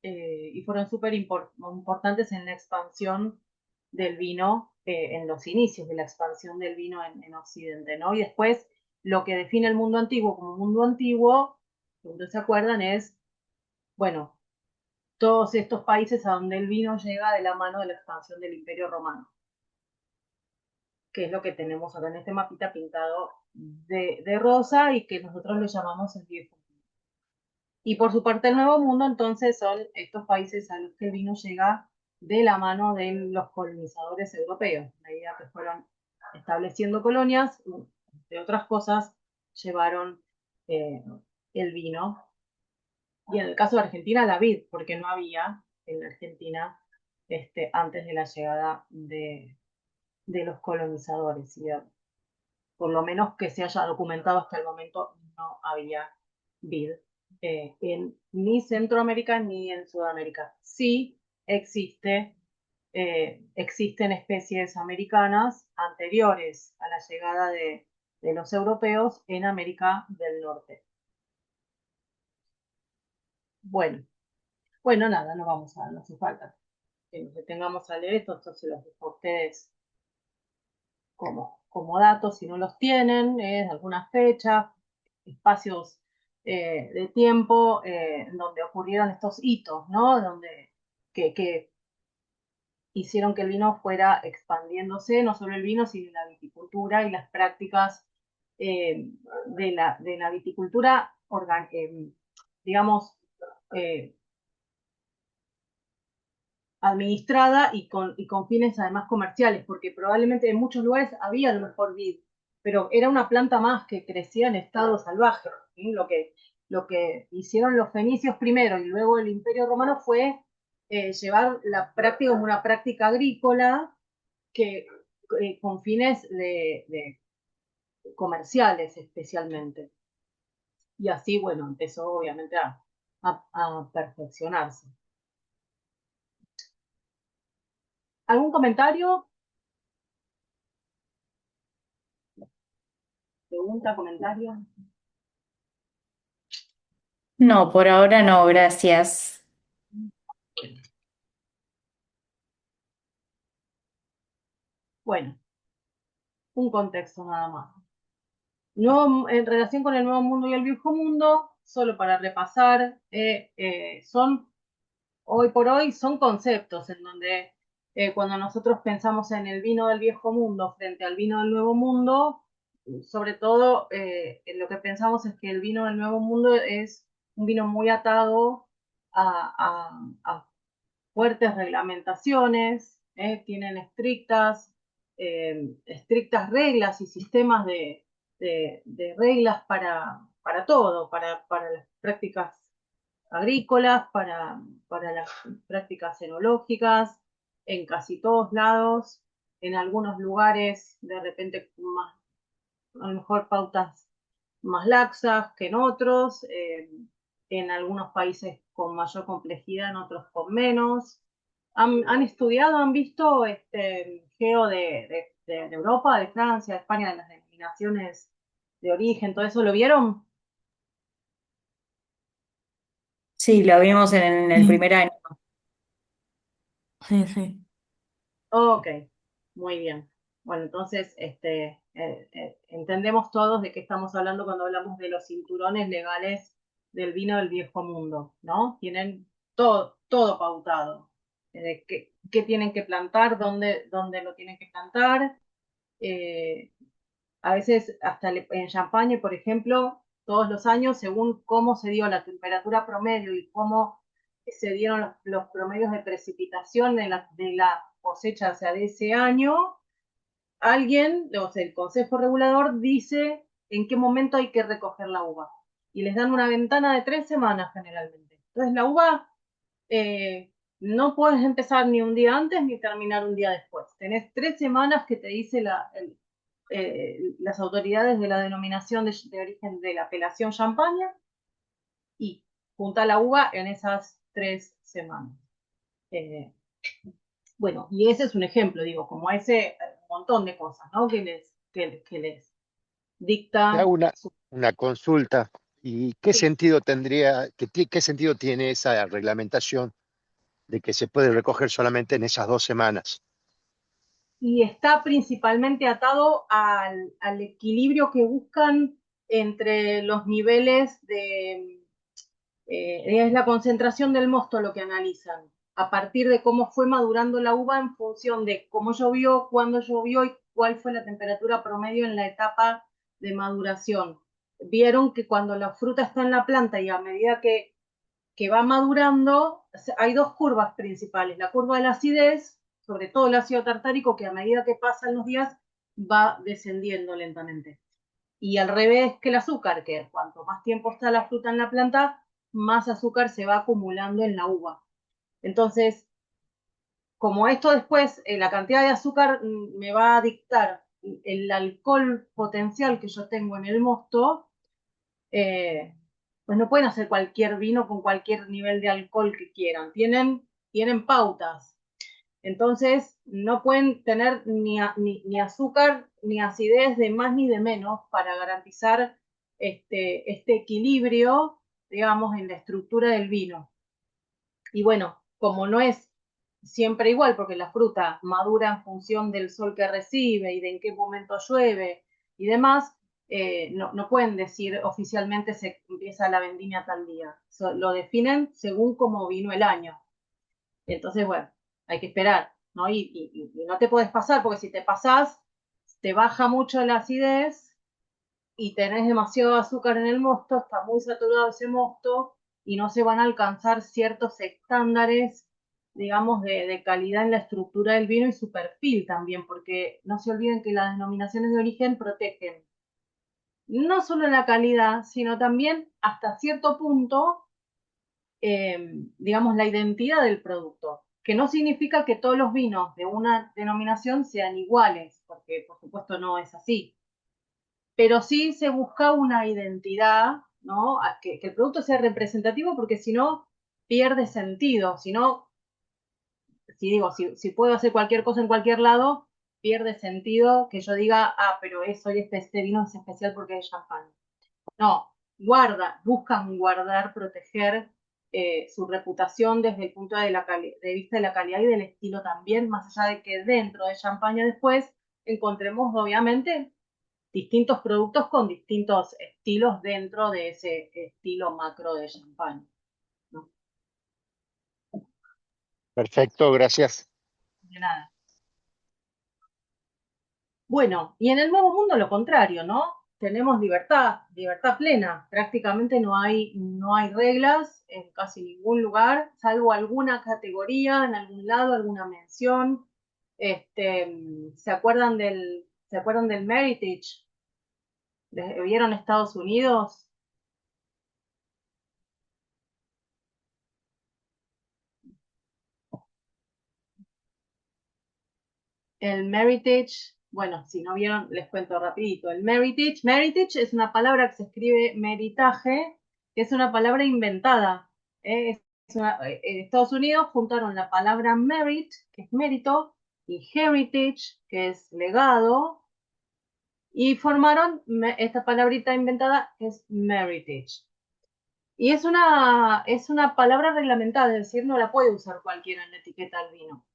S2: y fueron súper importantes en la expansión del vino, en los inicios de la expansión del vino en Occidente, ¿no? Y después lo que define el mundo antiguo como mundo antiguo, si ustedes se acuerdan, es, bueno, todos estos países a donde el vino llega de la mano de la expansión del Imperio Romano, que es lo que tenemos acá en este mapita pintado de rosa y que nosotros le llamamos el Viejo Mundo. Y por su parte el Nuevo Mundo, entonces, son estos países a los que el vino llega de la mano de los colonizadores europeos. A medida que fueron estableciendo colonias, entre otras cosas, llevaron el vino. Y en el caso de Argentina, la vid, porque no había en la Argentina antes de la llegada de los colonizadores. Y por lo menos que se haya documentado hasta el momento, no había vid en ni Centroamérica ni en Sudamérica. Sí existen especies americanas anteriores a la llegada de los europeos en América del Norte. Bueno, nada, no hace falta que nos detengamos a leer esto se los dejo a ustedes como datos, si no los tienen, algunas fechas, espacios de tiempo donde ocurrieron estos hitos, ¿no? Que hicieron que el vino fuera expandiéndose, no solo el vino, sino la viticultura y las prácticas de la viticultura, digamos, administrada y con fines además comerciales, porque probablemente en muchos lugares había a lo mejor vid, pero era una planta más que crecía en estado salvaje. ¿Sí? Lo que hicieron los fenicios primero y luego el Imperio Romano fue llevar la práctica como una práctica agrícola que, con fines de comerciales especialmente. Y así, bueno, empezó obviamente a perfeccionarse. ¿Algún comentario? ¿Pregunta, comentario?
S4: No, por ahora no, gracias.
S2: Bueno, un contexto nada más. No, en relación con el Nuevo Mundo y el Viejo Mundo, solo para repasar, hoy por hoy son conceptos en donde cuando nosotros pensamos en el vino del Viejo Mundo frente al vino del Nuevo Mundo, sobre todo en lo que pensamos es que el vino del Nuevo Mundo es un vino muy atado a fuertes reglamentaciones, tienen estrictas reglas y sistemas de reglas para todo, para las prácticas agrícolas, para las prácticas enológicas, en casi todos lados, en algunos lugares de repente más, a lo mejor pautas más laxas que en otros, en algunos países con mayor complejidad, en otros con menos. ¿Han estudiado, han visto geo de Europa, de Francia, de España, de las denominaciones de origen, todo eso lo vieron?
S4: Sí, lo vimos en el primer año.
S8: Sí, sí.
S2: Ok, muy bien. Bueno, entonces entendemos todos de qué estamos hablando cuando hablamos de los cinturones legales del vino del viejo mundo, ¿no? Tienen todo pautado. Qué tienen que plantar, dónde lo tienen que plantar. eh, a veces hasta en Champagne, por ejemplo, todos los años, según cómo se dio la temperatura promedio y cómo se dieron los promedios de precipitación de la cosecha, o sea, de ese año, alguien, o sea, el Consejo Regulador dice en qué momento hay que recoger la uva. Y les dan una ventana de 3 semanas generalmente. Entonces la uva no puedes empezar ni un día antes ni terminar un día después. Tenés 3 semanas que te dice las autoridades de la denominación de origen de la apelación champaña y junta la uva en esas 3 semanas. Bueno, y ese es un ejemplo, digo, como ese un montón de cosas, ¿no? Que les
S8: Te
S2: dicta
S8: hago
S2: su...
S8: una consulta. ¿Y qué
S2: Sí.
S8: sentido tendría, qué sentido tiene esa reglamentación de que se puede recoger solamente en esas 2 semanas?
S2: Y está principalmente atado al equilibrio que buscan entre los niveles de, es la concentración del mosto lo que analizan, a partir de cómo fue madurando la uva en función de cómo llovió, cuándo llovió y cuál fue la temperatura promedio en la etapa de maduración. Vieron que cuando la fruta está en la planta y a medida que va madurando, hay dos curvas principales. La curva de la acidez, sobre todo el ácido tartárico, que a medida que pasan los días va descendiendo lentamente. Y al revés que el azúcar, que cuanto más tiempo está la fruta en la planta, más azúcar se va acumulando en la uva. Entonces, como esto después, la cantidad de azúcar me va a dictar el alcohol potencial que yo tengo en el mosto, eh, pues no pueden hacer cualquier vino con cualquier nivel de alcohol que quieran. Tienen pautas. Entonces, no pueden tener ni azúcar ni acidez de más ni de menos para garantizar este equilibrio, digamos, en la estructura del vino. Y bueno, como no es siempre igual, porque la fruta madura en función del sol que recibe y de en qué momento llueve y demás, no pueden decir oficialmente se empieza la vendimia tal día. Lo definen según cómo vino el año. Entonces, bueno, hay que esperar, ¿no? Y no te puedes pasar, porque si te pasás, te baja mucho la acidez y tenés demasiado azúcar en el mosto, está muy saturado ese mosto y no se van a alcanzar ciertos estándares, digamos, de calidad en la estructura del vino y su perfil también, porque no se olviden que las denominaciones de origen protegen no solo la calidad, sino también hasta cierto punto, digamos, la identidad del producto, que no significa que todos los vinos de una denominación sean iguales, porque por supuesto no es así, pero sí se busca una identidad, ¿no? Que el producto sea representativo, porque si no, pierde sentido. Si no, si digo, si puedo hacer cualquier cosa en cualquier lado, pierde sentido que yo diga, ah, pero este vino es especial porque es champán. No, buscan guardar, proteger su reputación desde el punto de vista de la calidad y del estilo también, más allá de que dentro de Champaña después encontremos obviamente distintos productos con distintos estilos dentro de ese estilo macro de champán, ¿no?
S8: Perfecto, gracias.
S2: De nada. Bueno, y en el Nuevo Mundo lo contrario, ¿no? Tenemos libertad, libertad plena. Prácticamente no hay reglas en casi ningún lugar, salvo alguna categoría en algún lado, alguna mención. ¿Se acuerdan del Meritage? ¿Vieron Estados Unidos? El Meritage, bueno, si no vieron, les cuento rapidito. El Meritage es una palabra que se escribe meritaje, que es una palabra inventada. En Estados Unidos juntaron la palabra merit, que es mérito, y heritage, que es legado, y formaron esta palabrita inventada, que es meritage. Y es una palabra reglamentada, es decir, no la puede usar cualquiera en la etiqueta del vino.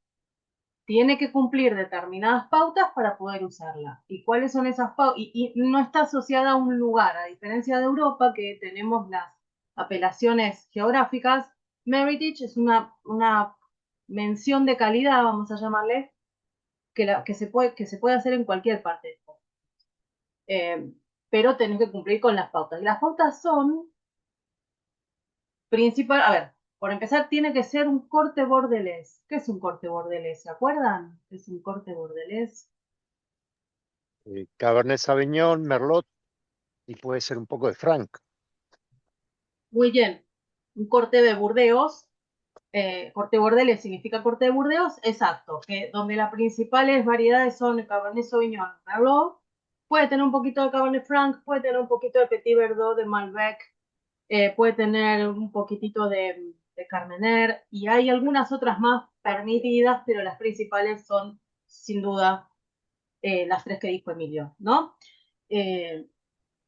S2: Tiene que cumplir determinadas pautas para poder usarla. ¿Y cuáles son esas pautas? Y no está asociada a un lugar, a diferencia de Europa, que tenemos las apelaciones geográficas. Meritage es una mención de calidad, vamos a llamarle, que se puede hacer en cualquier parte. Pero tenés que cumplir con las pautas. Y las pautas son a ver, por empezar, tiene que ser un corte bordelés. ¿Qué es un corte bordelés? ¿Se acuerdan? ¿Qué es un corte bordelés?
S8: Cabernet Sauvignon, Merlot y puede ser un poco de Franc.
S2: Muy bien. Un corte de Burdeos. Corte bordelés significa corte de Burdeos, exacto. Donde las principales variedades son Cabernet Sauvignon, Merlot. Puede tener un poquito de Cabernet Franc, puede tener un poquito de Petit Verdot, de Malbec, puede tener un poquitito de de Carmener, y hay algunas otras más permitidas, pero las principales son, sin duda, las tres que dijo Emilio, ¿no? En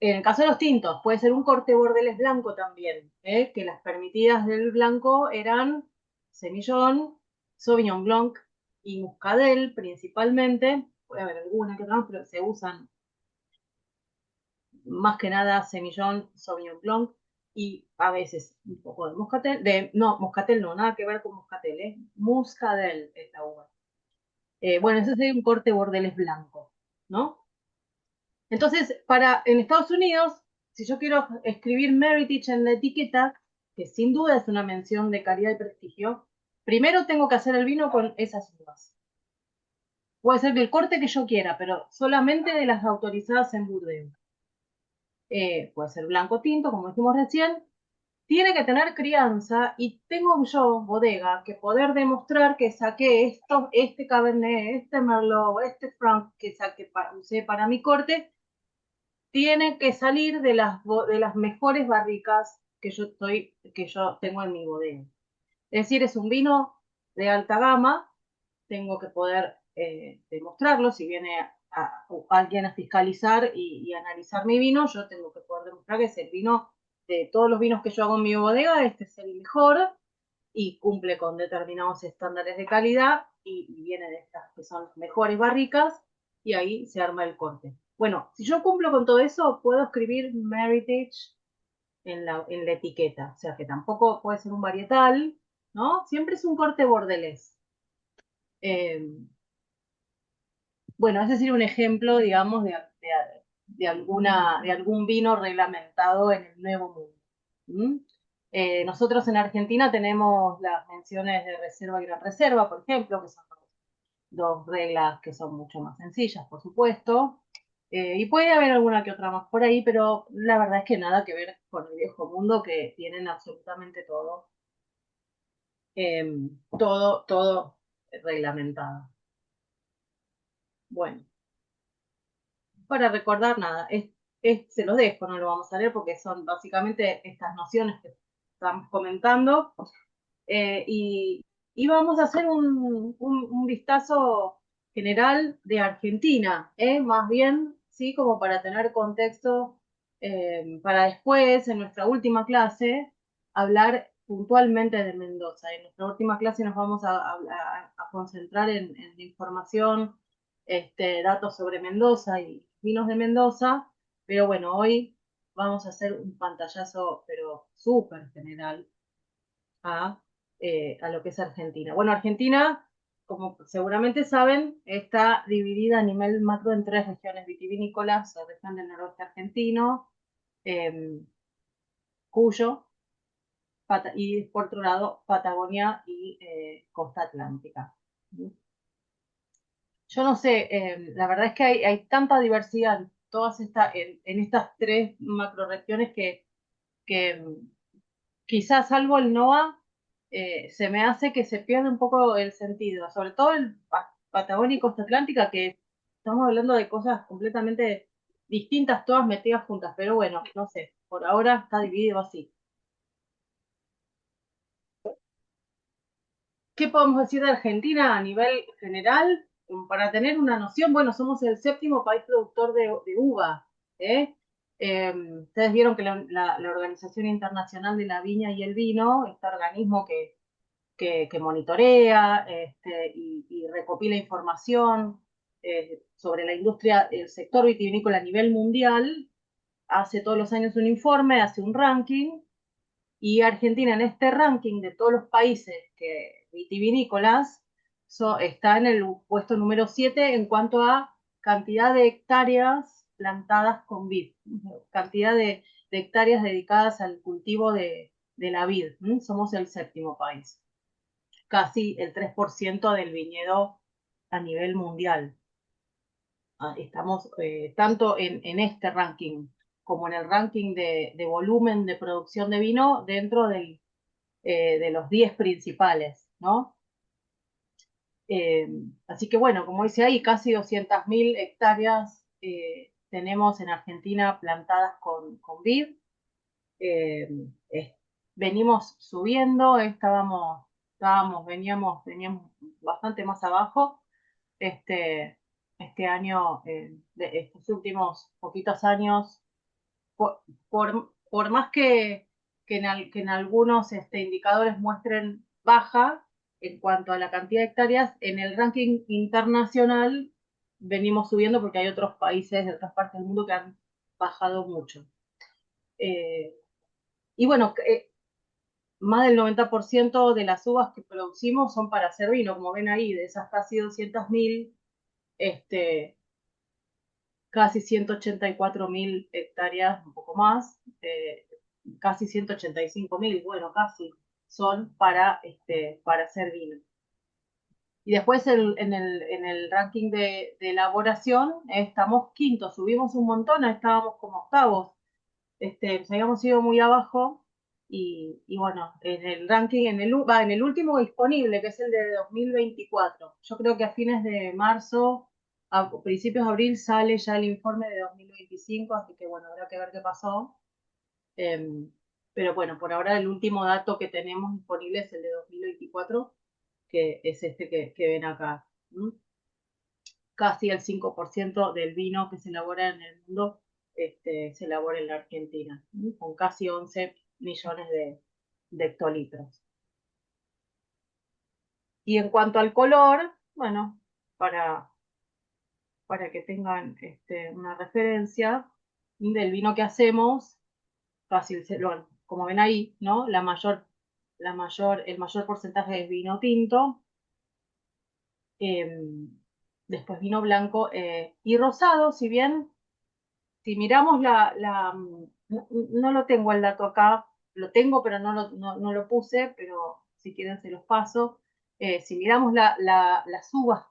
S2: el caso de los tintos, puede ser un corte bordeles blanco también, que las permitidas del blanco eran semillón, Sauvignon Blanc y Muscadel principalmente. Puede haber alguna que otra más, pero se usan más que nada semillón, Sauvignon Blanc y a veces un poco de Muscatel. No, Muscatel no, nada que ver con Muscatel, Muscadel es la uva. Bueno, ese sería un corte bordeles blanco, ¿no? Entonces, en Estados Unidos, si yo quiero escribir Meritage en la etiqueta, que sin duda es una mención de calidad y prestigio, primero tengo que hacer el vino con esas uvas. Puede ser del corte que yo quiera, pero solamente de las autorizadas en Burdeos. Puede ser blanco tinto, como dijimos recién. Tiene que tener crianza y tengo yo, bodega, que poder demostrar que saqué este Cabernet, este Merlot, este Franc que usé para mi corte, tiene que salir de las mejores barricas que yo tengo en mi bodega. Es decir, es un vino de alta gama, tengo que poder demostrarlo. Si viene alguien a fiscalizar y analizar mi vino, yo tengo que poder demostrar que es el vino de todos los vinos que yo hago en mi bodega, este es el mejor y cumple con determinados estándares de calidad y viene de estas que son las mejores barricas y ahí se arma el corte. Bueno, si yo cumplo con todo eso, puedo escribir Meritage en la etiqueta, o sea que tampoco puede ser un varietal, ¿no? Siempre es un corte bordelés. Bueno, ese sería un ejemplo, digamos, de algún vino reglamentado en el Nuevo Mundo. ¿Mm? Nosotros en Argentina tenemos las menciones de reserva y gran reserva, por ejemplo, que son dos reglas que son mucho más sencillas, por supuesto. Y puede haber alguna que otra más por ahí, pero la verdad es que nada que ver con el viejo mundo, que tienen absolutamente todo, todo reglamentado. Bueno, para recordar nada, se los dejo, no lo vamos a leer porque son básicamente estas nociones que estamos comentando. Y vamos a hacer un vistazo general de Argentina, más bien, ¿sí? Como para tener contexto para después, en nuestra última clase, hablar puntualmente de Mendoza. En nuestra última clase nos vamos a concentrar en información, datos sobre Mendoza y vinos de Mendoza, pero bueno, hoy vamos a hacer un pantallazo, pero súper general a lo que es Argentina. Bueno, Argentina, como seguramente saben, está dividida a nivel macro en tres regiones vitivinícolas: la región del noroeste argentino, Cuyo, y por otro lado Patagonia y costa atlántica. Yo no sé, la verdad es que hay tanta diversidad en estas tres macroregiones que quizás salvo el NOA, se me hace que se pierda un poco el sentido, sobre todo el Patagonia y Costa Atlántica, que estamos hablando de cosas completamente distintas, todas metidas juntas, pero bueno, no sé, por ahora está dividido así. ¿Qué podemos decir de Argentina a nivel general? Para tener una noción, bueno, somos el séptimo país productor de uva. ¿eh? Ustedes vieron que la Organización Internacional de la Viña y el Vino, este organismo que monitorea y recopila información sobre la industria, el sector vitivinícola a nivel mundial, hace todos los años un informe, hace un ranking, y Argentina en este ranking de todos los países vitivinícolas está en el puesto número 7 en cuanto a cantidad de hectáreas plantadas con vid, cantidad de hectáreas dedicadas al cultivo de la vid. Somos el séptimo país, casi el 3% del viñedo a nivel mundial. Estamos tanto en este ranking como en el ranking de volumen de producción de vino dentro de los 10 principales, ¿no? Así que bueno, como dice ahí, casi 200.000 hectáreas tenemos en Argentina plantadas con vid. venimos subiendo, veníamos bastante más abajo. Este año, de estos últimos poquitos años, por más que en algunos indicadores muestren baja en cuanto a la cantidad de hectáreas, en el ranking internacional venimos subiendo porque hay otros países de otras partes del mundo que han bajado mucho. Y bueno, más del 90% de las uvas que producimos son para hacer vino, como ven ahí, de esas casi 200.000, casi 184.000 hectáreas, un poco más, casi 185.000, bueno, casi, son para hacer vino. Y después en el ranking de elaboración estamos quintos, subimos un montón, estábamos como octavos, nos habíamos ido muy abajo y bueno, en el ranking, en el último disponible, que es el de 2024. Yo creo que a fines de marzo, a principios de abril, sale ya el informe de 2025, así que bueno, habrá que ver qué pasó. Pero bueno, por ahora el último dato que tenemos disponible es el de 2024, que es este que ven acá. Casi el 5% del vino que se elabora en el mundo se elabora en la Argentina, con casi 11 millones de hectolitros. Y en cuanto al color, bueno, para que tengan una referencia del vino que hacemos, casi como ven ahí, ¿no? El mayor porcentaje es vino tinto, después vino blanco y rosado, si miramos no lo tengo el dato acá, lo tengo, pero no lo puse, pero si quieren se los paso. Si miramos las uvas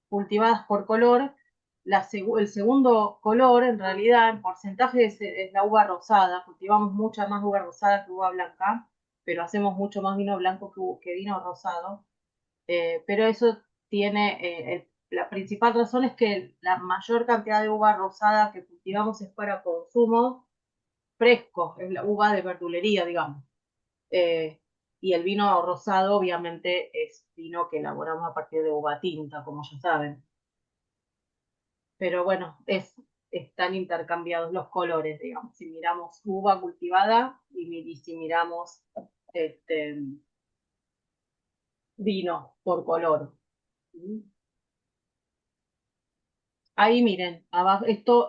S2: cultivadas por color, el segundo color, en realidad, en porcentaje, es la uva rosada. Cultivamos mucha más uva rosada que uva blanca, pero hacemos mucho más vino blanco que vino rosado. Pero eso la principal razón es que la mayor cantidad de uva rosada que cultivamos es para consumo fresco, es la uva de verdulería, digamos. Eh, y el vino rosado, obviamente, es vino que elaboramos a partir de uva tinta, como ya saben. Pero bueno, están intercambiados los colores, digamos. Si miramos uva cultivada y si miramos vino por color. Ahí miren, abajo, esto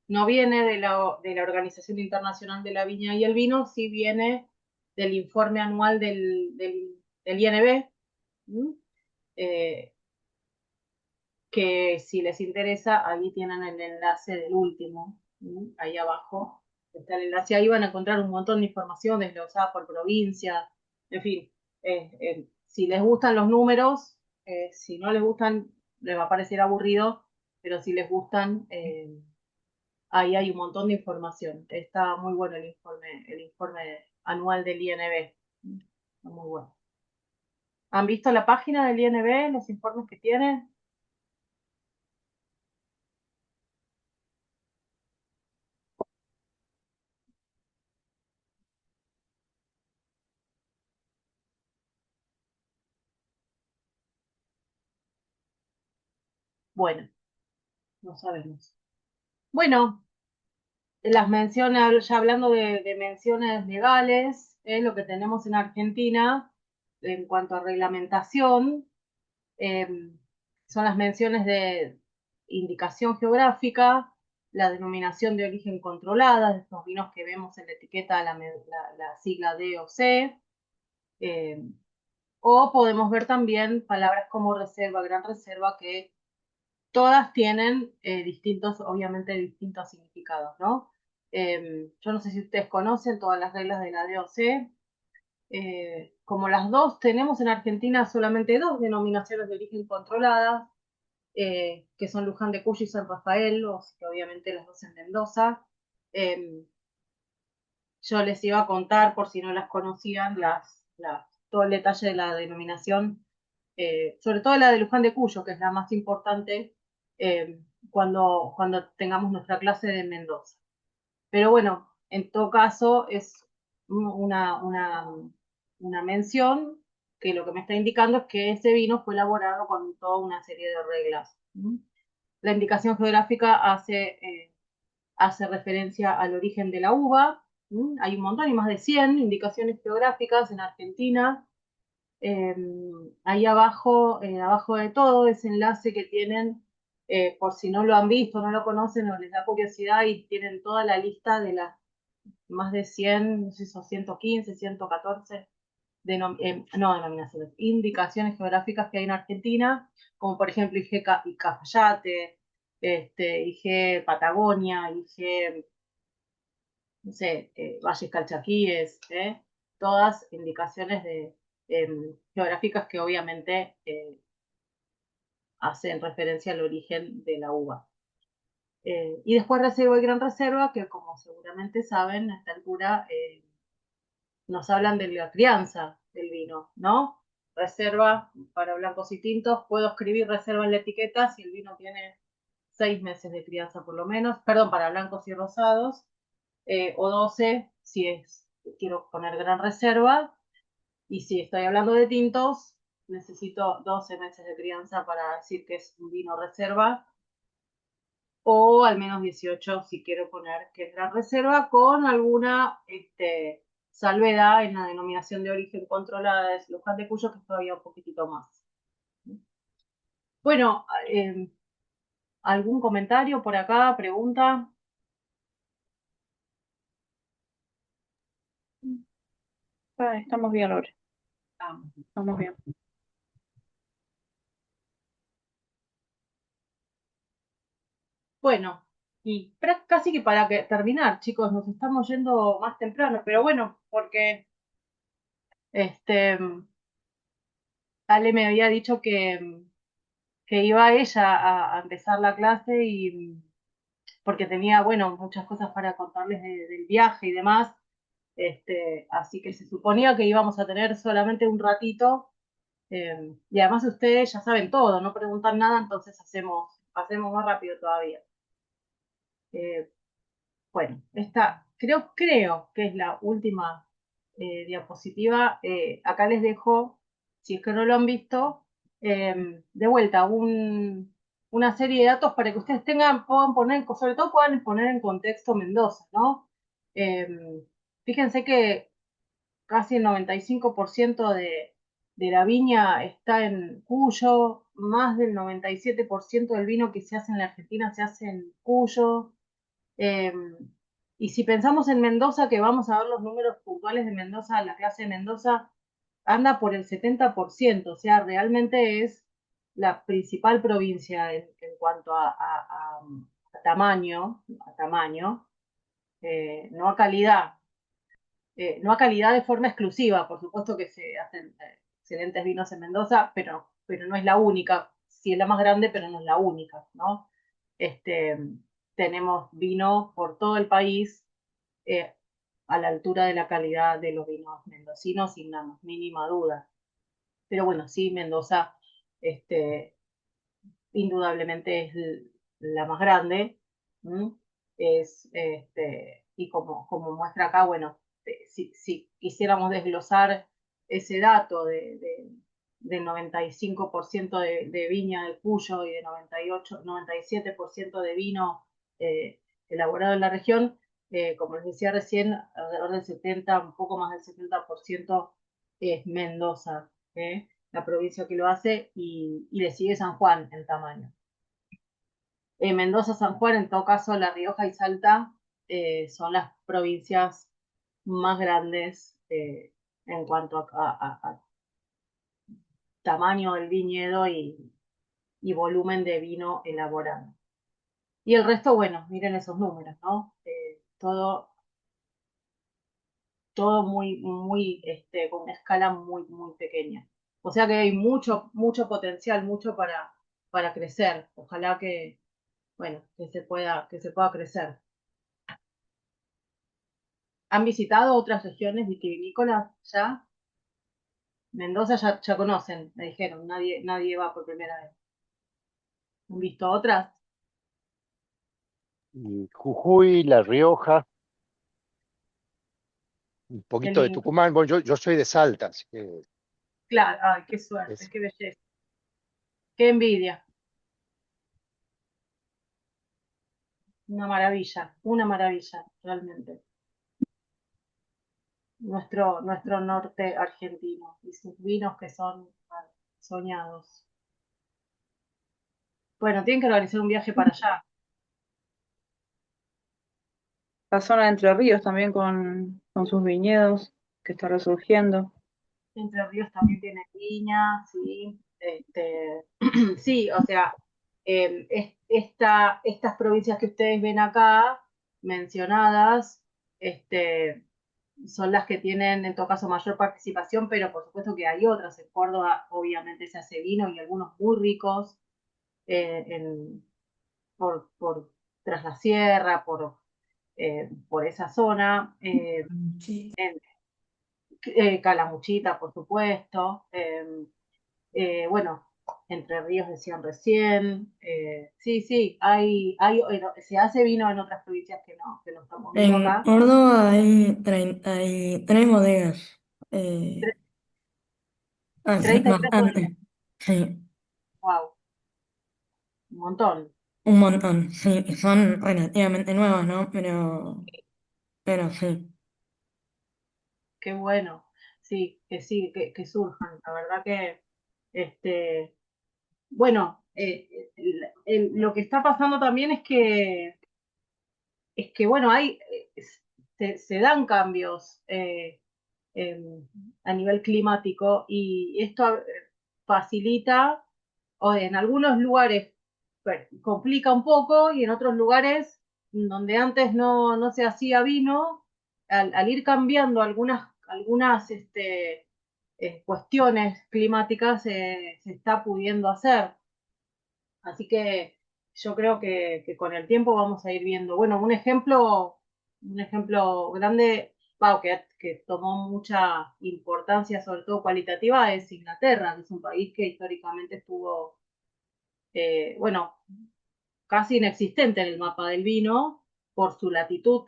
S2: no viene de la Organización Internacional de la Viña y el Vino, sí viene del informe anual del INB, que si les interesa, ahí tienen el enlace del último, ahí abajo está el enlace, ahí van a encontrar un montón de información desglosada por provincia, en fin, si les gustan los números, si no les gustan, les va a parecer aburrido, pero si les gustan, ahí hay un montón de información. Está muy bueno el informe anual del INB. Está muy bueno. ¿Han visto la página del INB, los informes que tienen? Bueno, no sabemos. Bueno, las menciones, ya hablando de menciones legales, lo que tenemos en Argentina en cuanto a reglamentación, son las menciones de indicación geográfica, la denominación de origen controlada, de estos vinos que vemos en la etiqueta, la sigla D o C, o podemos ver también palabras como reserva, gran reserva, que todas tienen obviamente distintos significados, ¿no? Yo no sé si ustedes conocen todas las reglas de la DOC. Como las dos, tenemos en Argentina solamente dos denominaciones de origen controladas, que son Luján de Cuyo y San Rafael, que obviamente las dos en Mendoza. Yo les iba a contar, por si no las conocían, todo el detalle de la denominación, sobre todo la de Luján de Cuyo, que es la más importante cuando tengamos nuestra clase de Mendoza. Pero bueno, en todo caso es una mención que lo que me está indicando es que ese vino fue elaborado con toda una serie de reglas. La indicación geográfica hace referencia al origen de la uva. Hay un montón, hay más de 100 indicaciones geográficas en Argentina. Ahí abajo, abajo de todo, ese enlace que tienen, por si no lo han visto, no lo conocen o les da curiosidad, y tienen toda la lista de las más de 100, no sé si son 115, 114 no denominaciones, indicaciones geográficas que hay en Argentina, como por ejemplo IG Cafayate, IG Patagonia, IG, no sé, Valles Calchaquíes, todas indicaciones geográficas que obviamente hacen referencia al origen de la uva. Y después reserva y gran reserva, que como seguramente saben, a esta altura nos hablan de la crianza del vino, ¿no? Reserva para blancos y tintos, puedo escribir reserva en la etiqueta si el vino tiene 6 meses de crianza por lo menos, perdón, para blancos y rosados, o 12 si quiero poner gran reserva, y si estoy hablando de tintos, necesito 12 meses de crianza para decir que es un vino reserva, o al menos 18 si quiero poner que es gran reserva, con alguna salvedad en la denominación de origen controlada de Luján de Cuyo, que es todavía un poquitito más. Bueno, ¿algún comentario por acá? ¿Pregunta?
S7: Estamos bien, Lore.
S2: Ah,
S7: Estamos bien.
S2: bueno, y casi que para terminar, chicos, nos estamos yendo más temprano, pero bueno, porque este, Ale me había dicho que iba ella a empezar la clase, y porque tenía, bueno, muchas cosas para contarles del viaje y demás. Así que se suponía que íbamos a tener solamente un ratito, y además ustedes ya saben todo, no preguntan nada, entonces hacemos más rápido todavía. Bueno, esta creo que es la última diapositiva. Acá les dejo, si es que no lo han visto, de vuelta una serie de datos para que ustedes puedan poner, sobre todo puedan poner en contexto Mendoza, ¿no? Fíjense que casi el 95% de la viña está en Cuyo, más del 97% del vino que se hace en la Argentina se hace en Cuyo. Eh, y si pensamos en Mendoza, que vamos a ver los números puntuales de Mendoza, la clase de Mendoza anda por el 70%, o sea, realmente es la principal provincia en cuanto a tamaño, no a calidad. No a calidad de forma exclusiva, por supuesto que se hacen excelentes vinos en Mendoza, pero no es la única. Sí es la más grande, pero no es la única, ¿no? Este, tenemos vino por todo el país, eh, a la altura de la calidad de los vinos mendocinos, sin la más mínima duda. Pero bueno, sí, Mendoza, este, indudablemente es la más grande. Y como muestra acá, bueno, si quisiéramos desglosar ese dato del 95% de viña de Cuyo y de 97% de vino elaborado en la región, como les decía recién, alrededor del 70, un poco más del 70% es Mendoza, la provincia que lo hace, y le sigue San Juan en tamaño. Mendoza, San Juan, en todo caso, La Rioja y Salta son las provincias más grandes en cuanto a tamaño del viñedo y volumen de vino elaborado. Y el resto, bueno, miren esos números, ¿no? Todo con una escala muy, muy pequeña. O sea que hay mucho, mucho potencial, mucho para crecer. Ojalá que, bueno, que se pueda crecer. ¿Han visitado otras regiones vitivinícolas ya? Mendoza ya conocen, me dijeron, nadie va por primera vez. ¿Han visto otras?
S8: Y Jujuy, La Rioja, un
S2: Qué
S8: poquito de
S2: lindo.
S8: Tucumán. Bueno, yo soy de Salta, así que
S2: Claro, ay, qué suerte,
S8: es,
S2: qué belleza, qué envidia. Una maravilla, realmente. Nuestro norte argentino y sus vinos que son soñados. Bueno, tienen que organizar un viaje para allá.
S7: La zona de Entre Ríos también con sus viñedos, que está resurgiendo.
S2: Entre Ríos también tiene viña, sí. Sí, o sea, estas provincias que ustedes ven acá mencionadas, son las que tienen en todo caso mayor participación, pero por supuesto que hay otras. En Córdoba obviamente se hace vino y algunos muy ricos, eh, en- por tras la sierra, por esa zona.
S9: Sí.
S2: Calamuchita, por supuesto. Bueno, Entre Ríos decían recién. Sí, sí, se hace vino en otras provincias que no estamos viendo
S9: En
S2: acá.
S9: Córdoba hay 3 bodegas. Eh,
S2: 33
S9: más
S2: bodegas.
S9: antes. Sí,
S2: Wow, un montón.
S9: un montón. Sí, y son relativamente nuevas, ¿no? Pero sí.
S2: Qué bueno. Sí, que surjan. La verdad que, este, bueno, lo que está pasando también es que bueno, se dan cambios. Eh, a nivel climático y esto facilita, o en algunos lugares complica un poco y en otros lugares donde antes no se hacía vino, al ir cambiando algunas cuestiones climáticas se está pudiendo hacer. Así que yo creo que con el tiempo vamos a ir viendo. Bueno, un ejemplo grande, que tomó mucha importancia, sobre todo cualitativa, es Inglaterra, que es un país que históricamente estuvo, bueno, casi inexistente en el mapa del vino por su latitud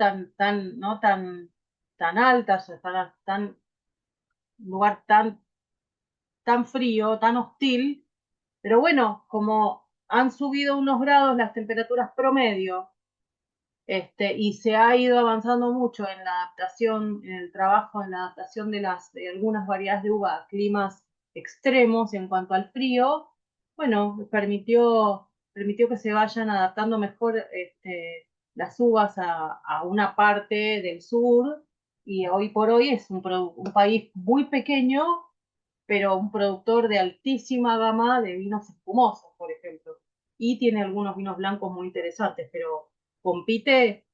S2: no tan alta, o sea, un lugar tan frío, tan hostil. Pero bueno, como han subido unos grados las temperaturas promedio, y se ha ido avanzando mucho en la adaptación, en el trabajo, en la adaptación de algunas variedades de uva a climas extremos en cuanto al frío, bueno, permitió que se vayan adaptando mejor, las uvas a una parte del sur, y hoy por hoy es un país muy pequeño, pero un productor de altísima gama de vinos espumosos, por ejemplo. Y tiene algunos vinos blancos muy interesantes, pero compite,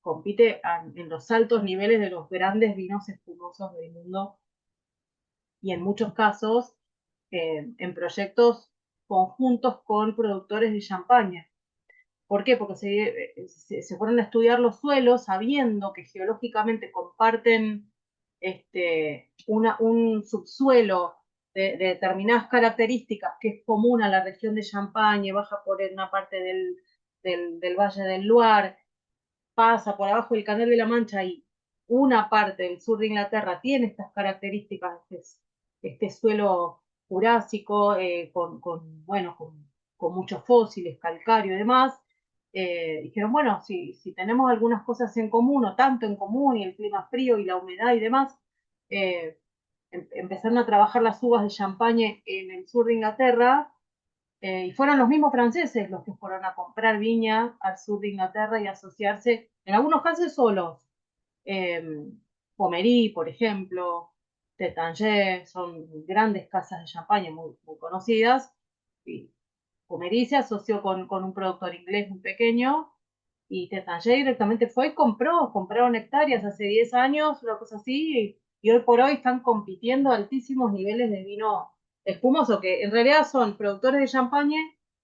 S2: compite en los altos niveles de los grandes vinos espumosos del mundo y en muchos casos en proyectos conjuntos con productores de champaña. ¿Por qué? Porque se fueron a estudiar los suelos sabiendo que geológicamente comparten, un subsuelo de determinadas características que es común a la región de Champagne, baja por una parte del Valle del Loire, pasa por abajo del Canal de la Mancha y una parte del sur de Inglaterra tiene estas características, este suelo jurásico, bueno, con muchos fósiles, calcário y demás. Dijeron, bueno, si tenemos algunas cosas en común, o tanto en común, y el clima frío y la humedad y demás, eh, empezaron a trabajar las uvas de champagne en el sur de Inglaterra, y fueron los mismos franceses los que fueron a comprar viña al sur de Inglaterra y asociarse, en algunos casos solos. Eh, Pommery, por ejemplo, Tétanger, son grandes casas de champaña muy, muy conocidas. Y Pommery se asoció con un productor inglés muy pequeño, y Tétanger directamente fue y compraron hectáreas hace 10 años, una cosa así, y hoy por hoy están compitiendo a altísimos niveles de vino espumoso, que en realidad son productores de champagne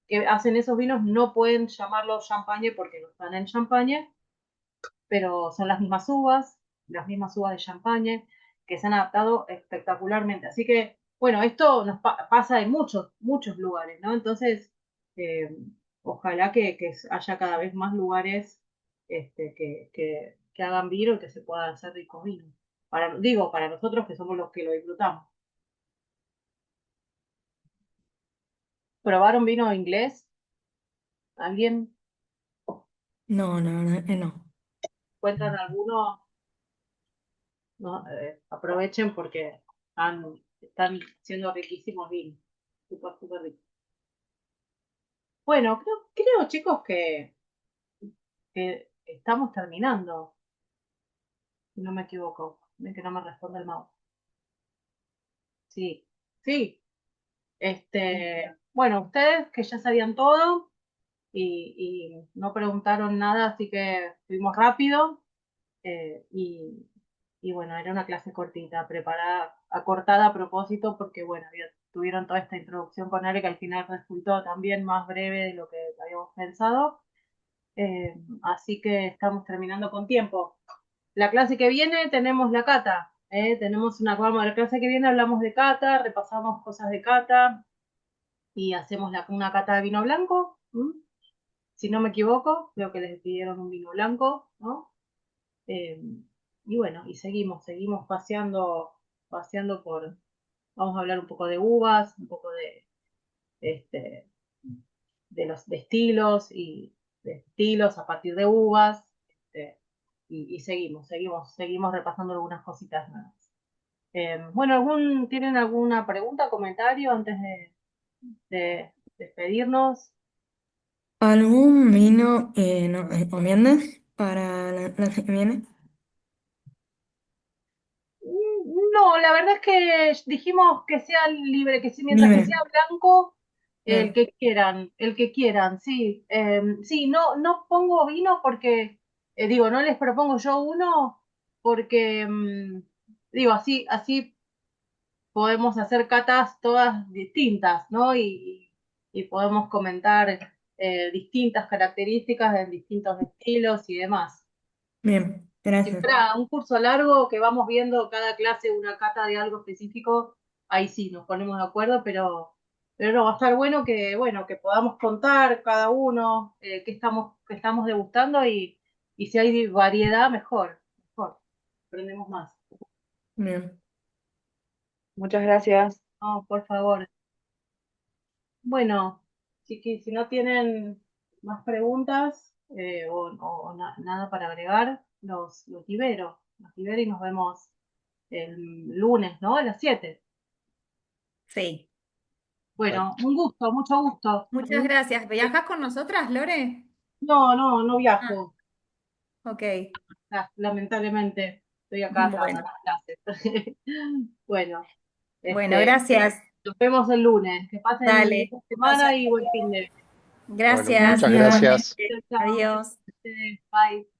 S2: que hacen esos vinos, no pueden llamarlos champagne porque no están en champagne, pero son las mismas uvas de champagne, que se han adaptado espectacularmente. Así que, bueno, esto nos pasa en muchos, muchos lugares, ¿no? Entonces, ojalá que haya cada vez más lugares, que hagan vino y que se puedan hacer ricos vinos. Para nosotros que somos los que lo disfrutamos. ¿Probaron vino inglés? ¿Alguien?
S9: No, la verdad que no.
S2: ¿Cuentan alguno? No, aprovechen porque están siendo riquísimos vinos. Súper, súper ricos. Bueno, creo chicos que estamos terminando, si no me equivoco. Ven que no me responde el mouse. Sí, sí. Bueno, ustedes que ya sabían todo y no preguntaron nada, así que fuimos rápido. Y bueno, era una clase cortita, preparada, acortada a propósito, porque bueno, tuvieron toda esta introducción con Ale que al final resultó también más breve de lo que habíamos pensado. Así que estamos terminando con tiempo. La clase que viene tenemos la cata. Tenemos vamos, la clase que viene hablamos de cata, repasamos cosas de cata y hacemos una cata de vino blanco. Si no me equivoco, creo que les pidieron un vino blanco, ¿no? Eh, y bueno, y seguimos paseando vamos a hablar un poco de uvas, un poco este, de estilos y de estilos a partir de uvas, y seguimos repasando algunas cositas nuevas. Bueno, ¿tienen alguna pregunta, comentario antes de despedirnos?
S9: ¿Algún vino que nos recomiendas para la clase que viene?
S2: No, la verdad es que dijimos que sea libre, mientras que
S9: Libre.
S2: sea blanco,
S9: Bien,
S2: el que quieran, sí. Sí, no pongo vino porque, digo, no les propongo yo uno porque, digo, así podemos hacer catas todas distintas, ¿no? Y podemos comentar distintas características en distintos estilos y demás.
S9: bien,
S2: Si
S9: gracias.
S2: fuera un curso largo que vamos viendo cada clase una cata de algo específico, ahí sí nos ponemos de acuerdo, pero no, va a estar bueno, que podamos contar cada uno qué estamos degustando y si hay variedad, mejor, aprendemos más.
S9: Bien.
S7: Muchas gracias.
S2: No, por favor. Bueno, si no tienen más preguntas nada para agregar, los libero y nos vemos el lunes, ¿no? A las 7.
S4: Sí.
S2: Bueno, un gusto, mucho gusto.
S4: Muchas gracias. ¿Viajas con nosotras, Lore?
S2: No
S4: Ah,
S2: viajo,
S4: ok.
S2: lamentablemente. Estoy acá hasta
S4: Bueno,
S2: las clases. Bueno,
S4: bueno,
S2: este,
S4: gracias.
S2: nos vemos el lunes. Que pasen
S4: Dale.
S2: linda semana y buen fin de.
S8: Bueno,
S4: Gracias,
S8: muchas
S9: Gracias.
S4: igualmente.
S8: gracias.
S2: Chao, chao.
S4: Adiós.
S2: Bye.